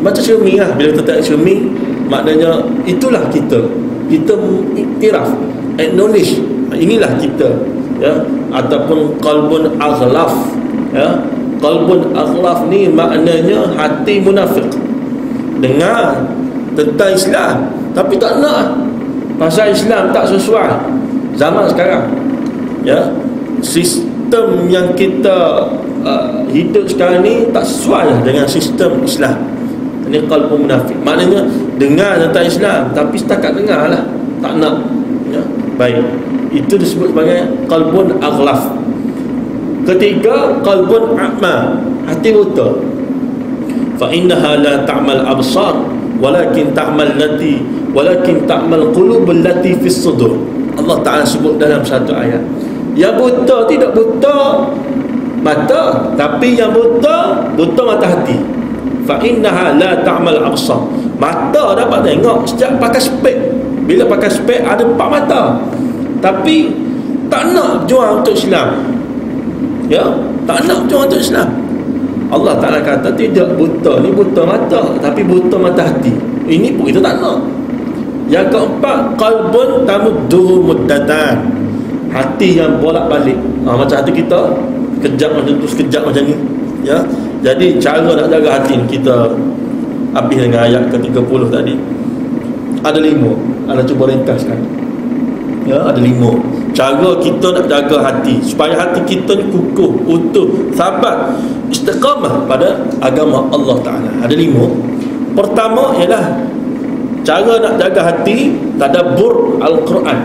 Macam syumi lah. Bila kita tak syumi, maknanya itulah kita. Kita iktiraf, acknowledge, inilah kita. Ya, ataupun qalbun aghlaf. Ya, qalbun aghlaf ni maknanya hati munafik. Dengar tentang Islam tapi tak nak, pasal Islam tak sesuai zaman sekarang. Ya, sistem yang kita hidup sekarang ni tak sesuai lah dengan sistem Islam. Ini qalbun munafik, maknanya dengar tentang Islam tapi setakat dengar lah, tak nak. Ya, baik, itu disebut sebagai qalbun aghlaf. Ketiga, qalbun a'ma, hati buta. Fa innaha la ta'mal absar walakin ta'mal qulub allati fis sudur. Allah Ta'ala sebut dalam satu ayat, yang buta tidak buta mata, tapi yang buta mata hati. Fa innaha la ta'mal absar. Mata dapat tengok sejak pakai spek. Bila pakai spek ada 4 mata, tapi tak nak berjuang untuk Islam. Ya, tak nak berjuang untuk Islam. Allah Ta'ala kata tidak, buta ni buta mata, tapi buta mata hati. Ini pun kita tak nak. Yang keempat, qalbun tamuddu muddatan, hati yang bolak-balik. Macam hati kita sekejap macam tu, sekejap macam ni. Ya, jadi cara nak jaga hati ni, kita habis dengan ayat ke-30 tadi. Ada 5. Ana cuba ringkaskan. Ya, ada 5 cara kita nak jaga hati, supaya hati kita ni kukuh, utuh, sabat, istiqamah pada agama Allah Ta'ala. Ada 5. Pertama ialah cara nak jaga hati, tadabbur Al-Quran.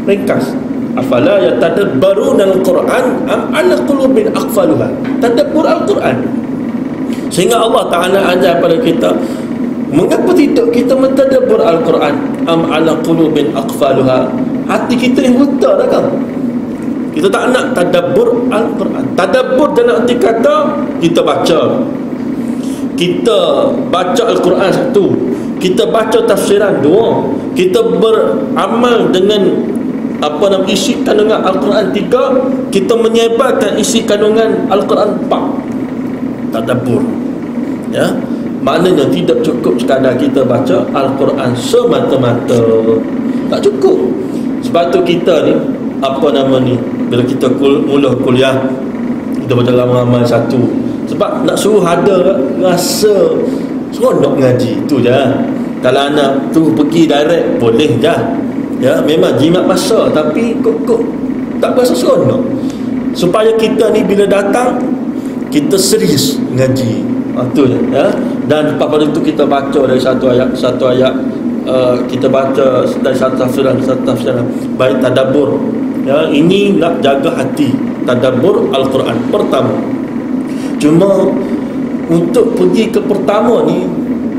Ringkas, afala yatadabbaruna Al-Quran am ala qulubin aqfaluha. Tadabbur Al-Quran, sehingga Allah Ta'ala ajar pada kita, mengapa tidak kita mentadabbur Al-Quran? Am ala qulubin aqfaluha. Hati kita ni buta dah kan? Kita tak nak tadabbur Al-Quran. Tadabbur dalam arti kata kita baca. Kita baca Al-Quran 1, kita baca tafsiran 2, kita beramal dengan isi kandungan Al-Quran 3, kita menyebarkan isi kandungan Al-Quran 4. Tadabbur. Ya, maknanya tidak cukup sekadar kita baca Al-Quran semata-mata. Tak cukup. Sebab tu kita ni, apa nama ni, bila kita mula kuliah, kita baca ramai-ramai satu. Sebab nak suruh ada rasa seronok ngaji, tu je. Kalau anak tu pergi direct, boleh je. Ya, memang jimat masa, tapi kok tak berasa seronok. Supaya kita ni bila datang, kita serius ngaji. Tu je, ya. Dan lepas pada tu kita baca dari satu ayat kita baca dari satu tafsiran baik tadabbur. Ya, ini nak jaga hati, tadabbur Al-Quran pertama. Cuma untuk pergi ke pertama ni,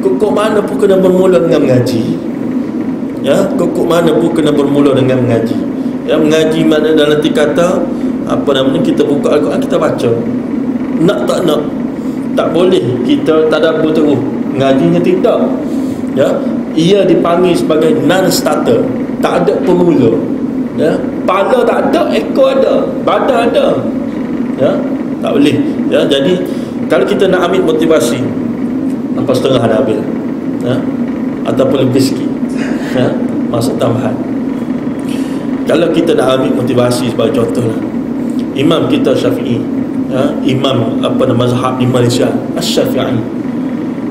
kok mana pun kena bermula dengan mengaji. Ya, kok mana pun kena bermula dengan mengaji. Ya, mengaji mana dalam arti kata apa namanya, kita buka Al-Quran, kita baca. Nak tak nak, tak boleh kita tadabbur terus. Ngajinya tidak. Ya, ia dipanggil sebagai non-starter, tak ada pemula. Ya, kepala tak ada, ekor ada, badan ada. Ya, tak boleh. Ya, jadi kalau kita nak ambil motivasi, nampak setengah dah habis. Ya, ataupun lebih sikit. Ya, masa tambahan. Kalau kita nak ambil motivasi sebagai contohlah, imam kita Syafi'i, ya, imam apa nama mazhab di Malaysia, Asy-Syafi'i,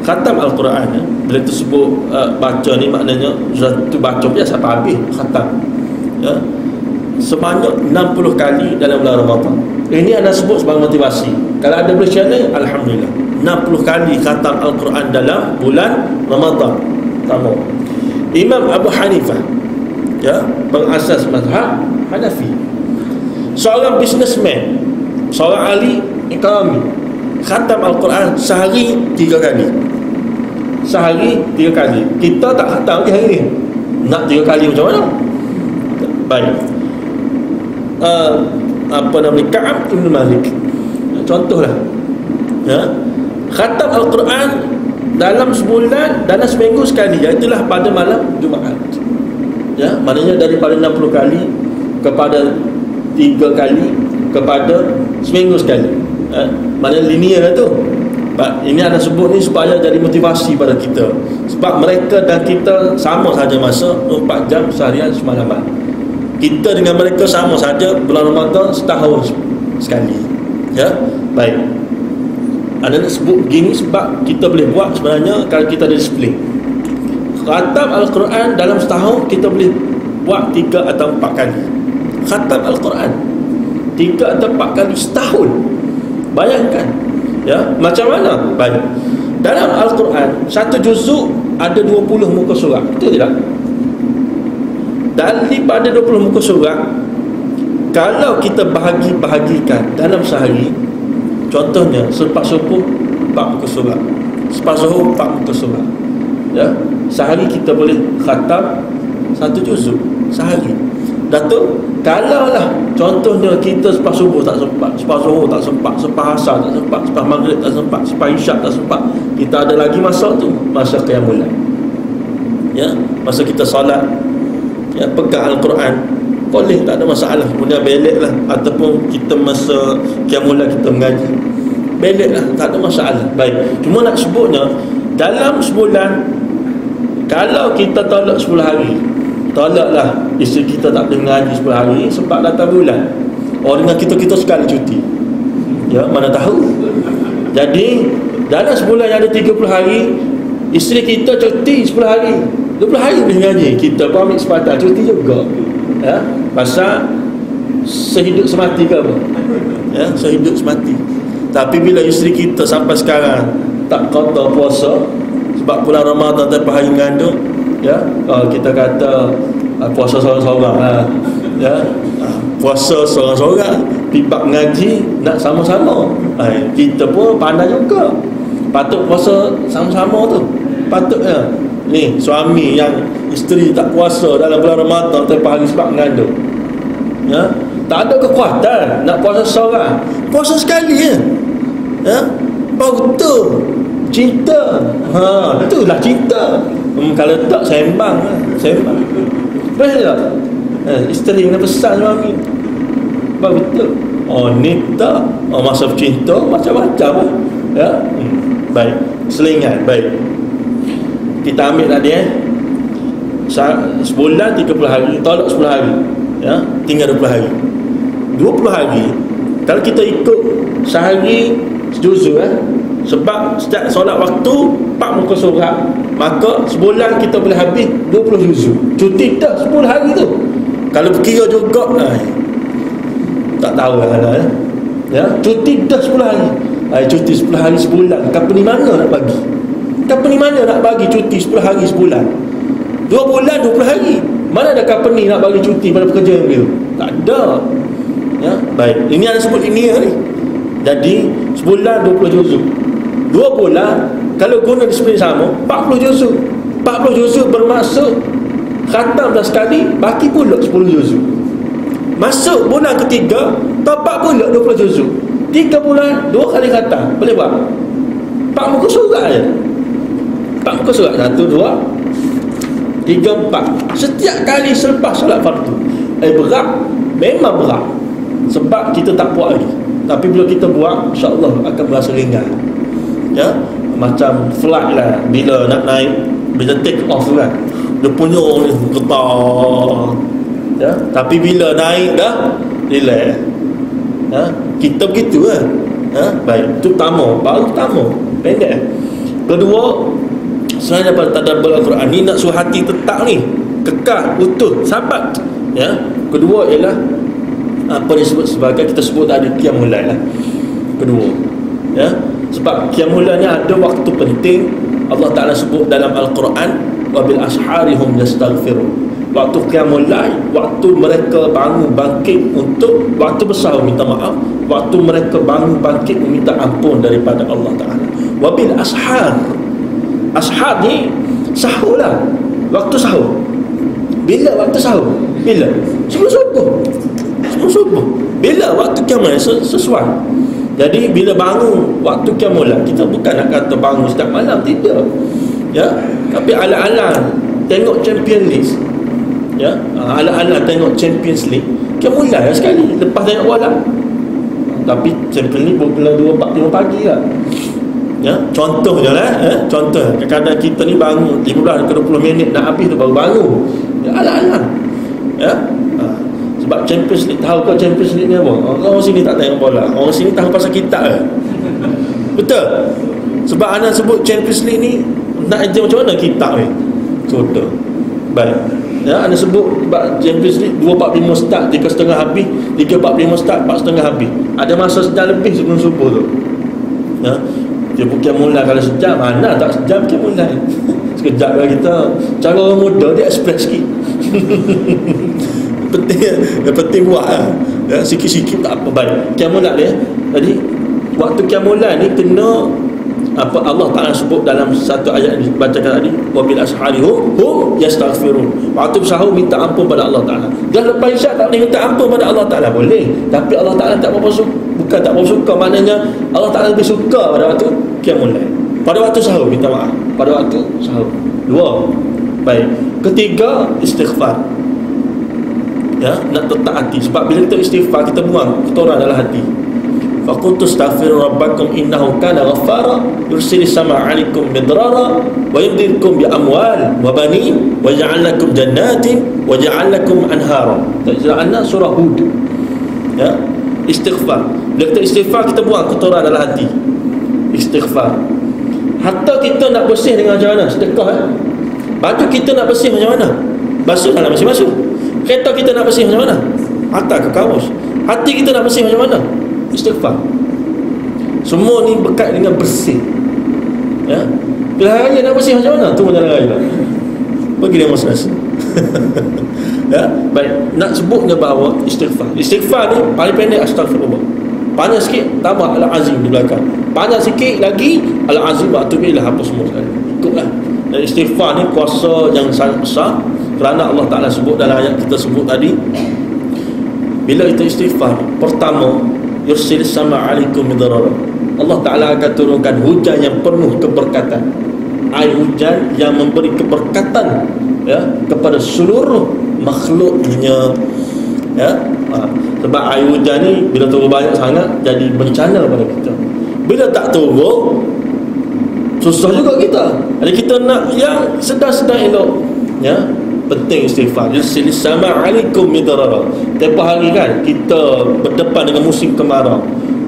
khatam Al-Quran. Ya, bila tersebut baca ni maknanya tu baca biasa sampai habis khatam. Ya, sebanyak 60 kali dalam bulan Ramadan. Ini anda sebut sebagai motivasi. Kalau ada bersyarat, alhamdulillah, 60 kali khatam Al-Quran dalam bulan Ramadan. Pertama, Imam Abu Hanifah, ya, pengasas mazhab Hanafi, seorang businessman, seorang ahli ekonomi, khatam Al-Quran sehari 3 kali. Sehari 3 kali. Kita tak khatam ke hari ni? Nak 3 kali macam mana? Baik. Apa namanya, Ka'ab Ibn Malik, contohlah, ya, khatam Al-Quran dalam sebulan, dalam seminggu sekali, iaitulah pada malam Jumaat. Ya, maknanya daripada 60 kali kepada 3 kali kepada seminggu sekali. Maknanya linear lah tu. Ini anda sebut ni supaya jadi motivasi pada kita. Sebab mereka dan kita sama saja masa, 4 jam seharian semalaman. Kita dengan mereka sama saja, bulan Ramadan setahun sekali. Ya, baik. Anda nak sebut begini sebab kita boleh buat sebenarnya kalau kita ada disiplin. Khatam Al-Quran dalam setahun kita boleh buat 3 atau 4 kali. Khatam Al-Quran 3 atau 4 kali setahun. Bayangkan, ya, macam mana? Baik. Dalam Al-Quran, satu juzuk ada 20 muka surat, betul tidak? Daripada 20 muka surat, kalau kita bahagikan dalam sehari, contohnya selepas subuh 4 muka surat, selepas zuhur 4 muka surat. Ya, sehari kita boleh khatam satu juzuk sehari. Datuk, kalau lah contohnya kita selepas subuh tak sempat, selepas zuhur tak sempat, selepas asar tak sempat, selepas maghrib tak sempat, selepas isyak tak sempat, kita ada lagi masa tu, masa qiyamul lail. Ya, masa kita solat, ya, pegang Al-Quran, boleh, tak ada masalah. Kemudian belik lah, ataupun kita masa qiyamul lail kita mengaji, belik lah, tak ada masalah. Baik, cuma nak sebutnya dalam sebulan, kalau kita tolak 10 hari, tolaklah isteri kita tak boleh mengaji 10 hari sebab datang bulan. Dengan kita sekali cuti, ya, mana tahu. Jadi dalam sebulan yang ada 30 hari, isteri kita cuti 10 hari, 20 hari boleh mengaji, kita pun ambil sepatah cuti juga. Ya, pasal sehidup semati ke apa? Ya, sehidup semati. Tapi bila isteri kita sampai sekarang tak qada puasa sebab bulan Ramadan tanpa hari mengandung, ya, kita kata puasa seorang-seorang, ya, puasa seorang-seorang, pibak mengaji nak sama-sama. Kita pun pandai juga, patut puasa sama-sama tu, patutnya. Ni suami yang isteri tak puasa dalam bulan Ramadan tanpa hari sebab mengandung, ya, tak ada kekuatan nak puasa seorang, puasa sekali, ya, baru tu cinta. Itulah cinta. Kalau tak sembang lah, sembang. Betul tak? Isteri kena pesan suami, betul. Ni tak, masa cinta macam-macam lah, ya. Baik, selingan. Baik, kita ambil tadi, sebulan 30 hari, tolak 10 hari, ya, tinggal 20 hari. 20 hari kalau kita ikut sehari sejuzur, sebab setiap solat waktu 4 muka surat, maka sebulan kita boleh habis 20 juzuk. Cuti dah 10 hari tu. Kalau berkira juga tak tahu lah, ya, cuti dah 10 hari. Cuti 10 hari sebulan, company mana nak bagi? Company mana nak bagi cuti 10 hari sebulan? 2 bulan 20 hari. Mana ada company nak bagi cuti pada pekerja yang begitu? Tak ada. Ya, baik. Ini ada sebut ini ni. Jadi sebulan 20 juzuk. 2 bulan kalau guna disiplin sama 40 juzuk. 40 juzuk bermaksud khatam dah sekali, baki pula 10 juzuk. Masuk bulan ketiga, tapak pula 20 juzuk. 3 bulan 2 kali khatam. Boleh buat 4 muka surat je. 4 muka surat, 1, 2, 3, 4. Setiap kali selepas solat fardu. Berat, memang berat, sebab kita tak buat lagi. Tapi bila kita buat, insya-Allah akan berasa ringan. Ya, macam flight lah, bila nak naik, bila take off kan, dia punya ni getar. Ya, tapi bila naik dah relax. Ya, kita begitu lah. Ya, baik. Itu pertama, baru pertama. Pendek. Kedua, selain daripada tadabbur Al-Quran ni, nak suruh hati tetap ni kekal, utuh, sabat. Ya, kedua ialah apa disebut sebagai, kita sebut tadi, qiyamul lail lah. Kedua, ya, sebab qiyamul lail ni ada waktu penting. Allah Ta'ala sebut dalam Al-Quran, wa bil asharihum yastaghfirun. Waktu qiyamul lail, waktu mereka bangun bangkit untuk waktu bersahur minta maaf, waktu mereka bangun bangkit meminta ampun daripada Allah Ta'ala. Wa bil ashar. Ashar ni sahur lah, waktu sahur. Bila waktu sahur? Bila? Sebelum subuh. Sebelum subuh. Bila waktu qiyamul lail sesuai. Jadi bila bangun waktu qiyamul lail, kita bukan nak kata bangun setiap malam, tidak. Ya, tapi ala-ala tengok Champions League. Ya, ala-ala tengok Champions League, qiyamul lail sekali lepas tengok bola. Tapi Champions League pukul 2, 4, 5 pagi lah. Ya, contohnya lah, contoh kadang-kadang kita ni bangun 15 ke 20 minit nak habis tu baru bangun. Ya, ala-ala. Ya. Sebab Champions League, tahu kau Champions League ni apa? Orang sini tak tengok bola. Orang sini tahu pasal kitab ke? Betul? Sebab anak sebut Champions League ni nak ajar macam mana kitab ni? Contoh. Baik. Ya, anda sebut Champions League 2.45 start, 3.30 habis, 3.45 start, 4.30 habis. Ada masa sejam lebih sebelum subuh tu. Ya. Dia bukan mula kalau sejam, mana tak sejam ke mulai. Sekejap lah kita. Cara orang muda dia express sikit. penting buat lah. Ya, sikit-sikit tak apa, baik. Qiyamul dia. Jadi waktu qiyamul ni kena apa Allah Ta'ala sebut dalam satu ayat ni, bacakan tadi, wa bil asharihum hum yastaghfirun. Waktu sahur minta ampun pada Allah Ta'ala. Dan lepas isyak tak boleh minta ampun pada Allah Ta'ala, boleh, tapi Allah Ta'ala tak berapa suka. Bukan tak berapa suka, maknanya Allah Ta'ala lebih suka pada waktu qiyamul lail. Pada waktu sahur minta maaf, pada waktu sahur. 2. Baik. Ketiga, istighfar. Ya, nak tetap hati. Sebab bila kita istighfar, kita buang kotoran dalam hati. Faqultu astaghfiru rabbakum innahu kana ghaffara yursilis samaa 'alaikum midrara wa yumdidkum bi amwal wa banin wa yaj'al lakum jannatin wa yaj'al lakum anhara. Surah surah Hud. Ya, istighfar. Bila kita istighfar, kita buang kotoran dalam hati. Istighfar. Hatta kita nak bersih dengan macam mana? Sedekah. Baju kita nak bersih macam mana? Basuh dalam masing-masing. Kereta kita nak bersih macam mana? Hatta ke kaos. Hati kita nak bersih macam mana? Istighfar. Semua ni berkait dengan bersih. Ya. Bila hari raya nak bersih macam mana? Tunggu jalan raya. Pergi dia masing-masing. Ya, baik. Nak sebutnya bahawa istighfar. Istighfar ni paling pendek astagfirullah. Panjang sikit tambah al-azim di belakang. Panjang sikit lagi al-azim wa atubillah, apa semua sekali. Ikutlah. Dan istighfar ni kuasa yang sangat besar, kerana Allah Ta'ala sebut dalam ayat kita sebut tadi, bila kita istighfar, pertama, yursil sama alaikum midrara. Allah Ta'ala akan turunkan hujan yang penuh keberkatan, air hujan yang memberi keberkatan, ya, kepada seluruh makhluknya. Ya, sebab air hujan ni bila turun banyak sangat jadi bencana pada kita. Bila tak turun, susah juga kita. Jadi kita nak yang sedang-sedang elok. Ya, penting istighfar. Yursilis sama alaikum midrara. Tempoh hari kan kita berdepan dengan musim kemarau,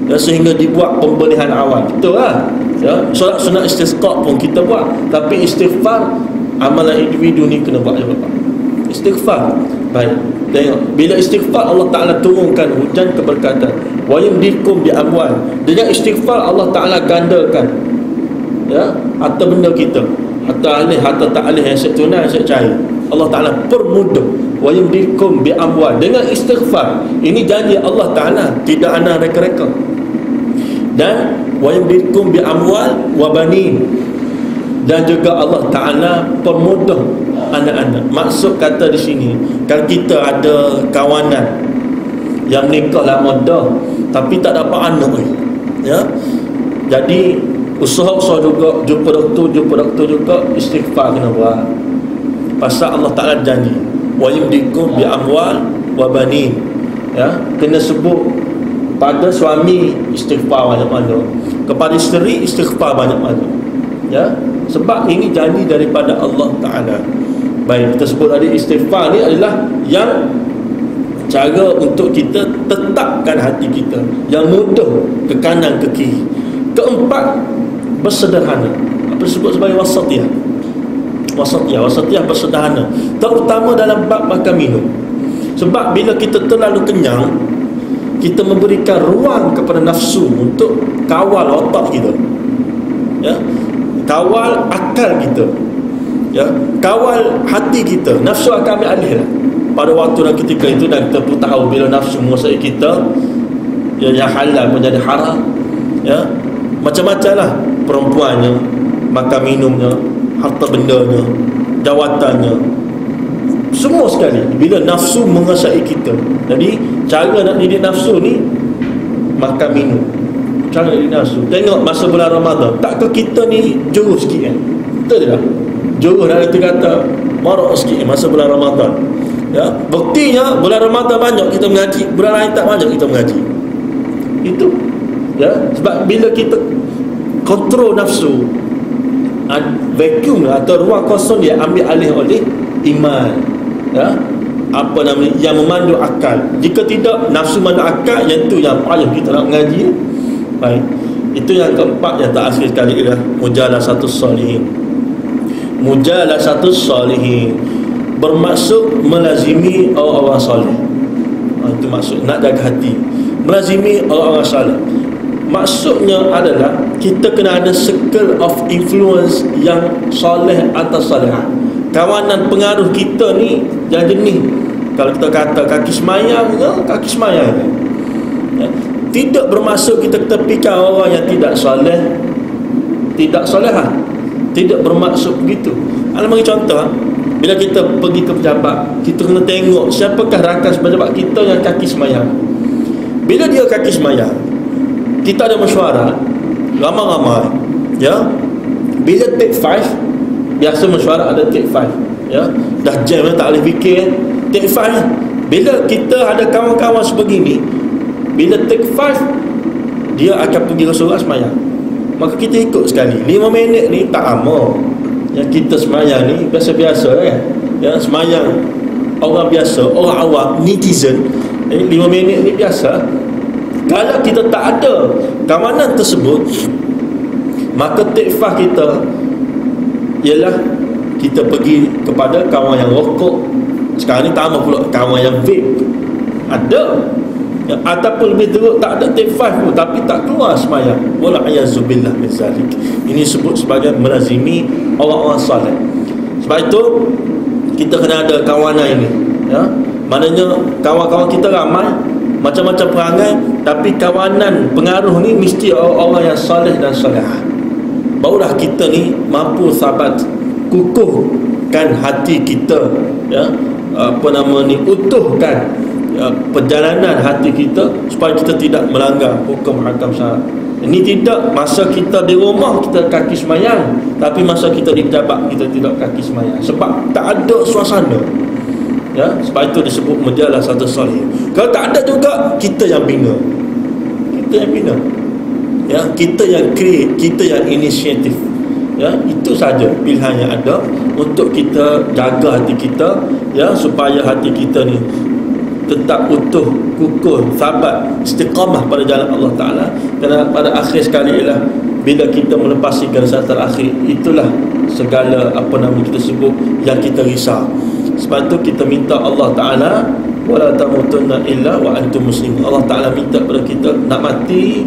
ya, sehingga dibuat pembenihan awal. Betul lah, ya. Solat sunat istisqa pun kita buat, tapi istighfar amalan individu ni kena buat juga. Istighfar. Baik, tengok, bila istighfar Allah Ta'ala turunkan hujan keberkatan. Wa yumdikum bi amwal. Dengan istighfar Allah Ta'ala gandakan, ya, harta benda kita, harta tak alih yang aset tunai, aset cair, Allah Ta'ala permudah. Wa yumdikum bi amwal. Dengan istighfar ini janji Allah Ta'ala, tidak ana reka-reka. Dan wa yumdikum bi amwal wa banin. Dan juga Allah Ta'ala permudah anak-anak. Maksud kata di sini, kalau kita ada kawanan yang menikah lama dah tapi tak dapat anak, ya, jadi usaha juga jumpa doktor juga, istighfar kena buat. Pasal Allah Ta'ala janji wa yumdikum bi amwal wa banin, ya, kena sebut pada suami istighfar banyak-banyak, kepada isteri istighfar banyak-banyak, ya, sebab ini janji daripada Allah Ta'ala. Baik, kita sebut tadi istighfar ni adalah yang cara untuk kita tetapkan hati kita, yang mudah ke kanan ke kiri. Keempat, bersederhana. Apa disebut sebagai wasatiyah? Wasatiyah bersederhana, terutama dalam bab makan minum. Sebab bila kita terlalu kenyang, kita memberikan ruang kepada nafsu untuk kawal otak kita, ya, kawal akal kita, ya, kawal hati kita. Nafsu akan ambil alih lah pada waktu dan ketika itu. Dan kita pun tahu bila nafsu menguasai kita, ya, yang halal menjadi haram, ya, macam-macam lah, perempuannya, makan minumnya, harta bendanya, jawatannya, semua sekali bila nafsu menguasai kita. Jadi cara nak didik nafsu ni makan minum, cara didik nafsu. Tengok masa bulan Ramadan, takkah kita ni jauh sikit kan? Betul tak? Jauh dah kita kata marah sikit masa bulan Ramadan, ya. Buktinya bulan Ramadan banyak kita mengaji, bulan lain tak banyak kita mengaji. Itu, ya, sebab bila kita kontrol nafsu, vacuum atau ruang kosong dia ambil alih oleh iman, ya, apa namanya, yang memandu akal. Jika tidak, nafsu memandu akal, yang tu yang payah kita nak mengaji. Baik, itu yang keempat yang tak asli sekali ialah mujalasatus salihin. Mujalasatus salihin bermaksud melazimi orang-orang soleh. Itu maksud nak jaga hati, melazimi orang-orang soleh. Maksudnya adalah kita kena ada circle of influence yang soleh atau solehah. Kawanan pengaruh kita ni yang jenis, kalau kita kata kaki semayang, kaki semayang, ya. Tidak bermaksud kita tepikan orang yang tidak soleh, tidak solehah. Tidak bermaksud begitu. Alam bagi contoh, bila kita pergi ke pejabat, kita kena tengok siapakah rakan pejabat kita yang kaki semayang. Bila dia kaki semayang, kita ada mesyuarat ramai-ramai, ya. Bila take 5, biasa mesyuarat ada take 5, ya. Dah jam tak boleh fikir, take 5. Bila kita ada kawan-kawan sebegini, bila take 5, dia akan pergi ke surau semayang, maka kita ikut sekali. 5 minit ni tak lama. Yang kita semayang ni biasa-biasa kan, ya, semayang orang biasa, orang awam, netizen, 5 minit ni biasa. Kalau kita tak ada kawanan tersebut, maka tikfah kita ialah kita pergi kepada kawan yang rokok. Sekarang ni tambah pula kawan yang vape. Ada, ya, ataupun lebih teruk tak ada tikfah pun tapi tak keluar semayang. Wala ayazubillah min zalik. Ini sebut sebagai melazimi orang-orang soleh. Sebab itu kita kena ada kawanan ini, ya. Maknanya kawan-kawan kita ramai, macam-macam perangai, tapi kawanan pengaruh ni mesti orang-orang yang soleh dan solehah. Barulah kita ni mampu sabat, kukuhkan hati kita, ya, utuhkan, ya, perjalanan hati kita supaya kita tidak melanggar hukum hakam syarak. Ini tidak masa kita di rumah kita kaki semayang, tapi masa kita di pejabat kita tidak kaki semayang, sebab tak ada suasana, ya. Sebab itu disebut mujalasatus salihin. Kalau tak ada juga, kita yang bina, ya, kita yang create, kita yang inisiatif, ya, itu saja pilihan yang ada untuk kita jaga hati kita, ya, supaya hati kita ni tetap utuh, kukuh, sabat, istiqamah pada jalan Allah Ta'ala. Kerana pada akhir sekali ialah bila kita melepasi garisatan terakhir, itulah segala apa nama kita sebut yang kita risau. Sebab tu kita minta Allah Ta'ala, wala tamutunna illa wa antum muslimun. Allah Ta'ala minta pada kita nak mati,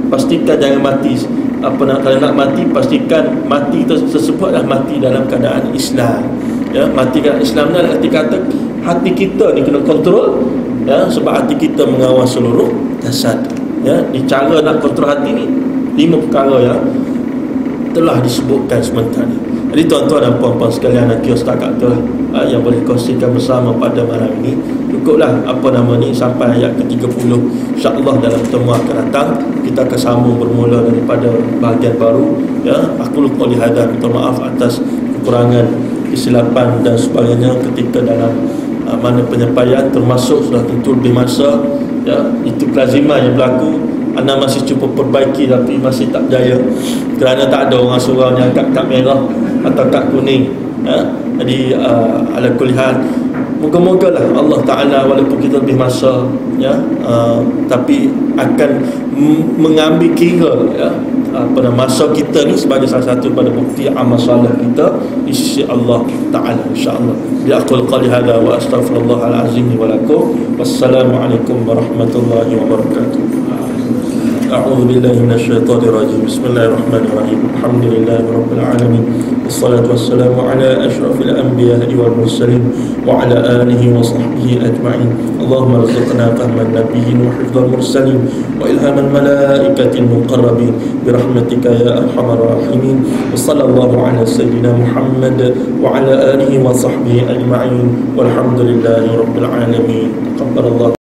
pastikan jangan mati kalau nak mati, pastikan mati tersebutlah mati dalam keadaan Islam, ya. Mati dalam Islam ni arti kata hati kita ni kena kontrol, ya, sebab hati kita mengawal seluruh jasad, ya. Di cara nak kontrol hati ni 5 perkara yang telah disebutkan sementara ni. Jadi tuan-tuan dan puan-puan sekalian, nak kira setakat tu lah yang boleh kongsikan bersama pada malam ini. Cukuplah apa nama ni sampai ayat ke-30. InsyaAllah dalam pertemuan akan datang kita akan sambung bermula daripada bahagian baru, ya. Aku lupa lihada, minta maaf atas kekurangan, kesilapan dan sebagainya ketika dalam mana penyampaian, termasuk sudah tentu lebih masa, ya. Itu kelaziman yang berlaku. Anda masih cuba perbaiki tapi masih tak berjaya kerana tak ada orang surau yang angkat kad merah atau kad kuning, ya. Jadi ala kulli hal, moga-moga lah Allah Ta'ala walaupun kita lebih masa, ya, tapi akan mengambil kira, ya, pada masa kita ni sebagai salah satu pada bukti amal soleh kita di sisi Allah Ta'ala, insyaAllah. Biaqul qali hadha wa astaghfirullahal azim wa lakum. Wassalamualaikum warahmatullahi wabarakatuh. أعوذ بالله من الشيطان الرجيم. بسم الله الرحمن الرحيم. الحمد لله رب العالمين، والصلاة والسلام على أشرف الأنبياء والمرسلين وعلى آله وصحبه أجمعين. اللهم ارزقنا فهم النبيين وحفظ المرسلين وإلهام الملائكة المقربين برحمتك يا أرحم الراحمين. وصلى الله على سيدنا محمد وعلى آله وصحبه أجمعين والحمد لله رب العالمين. تقبل الله.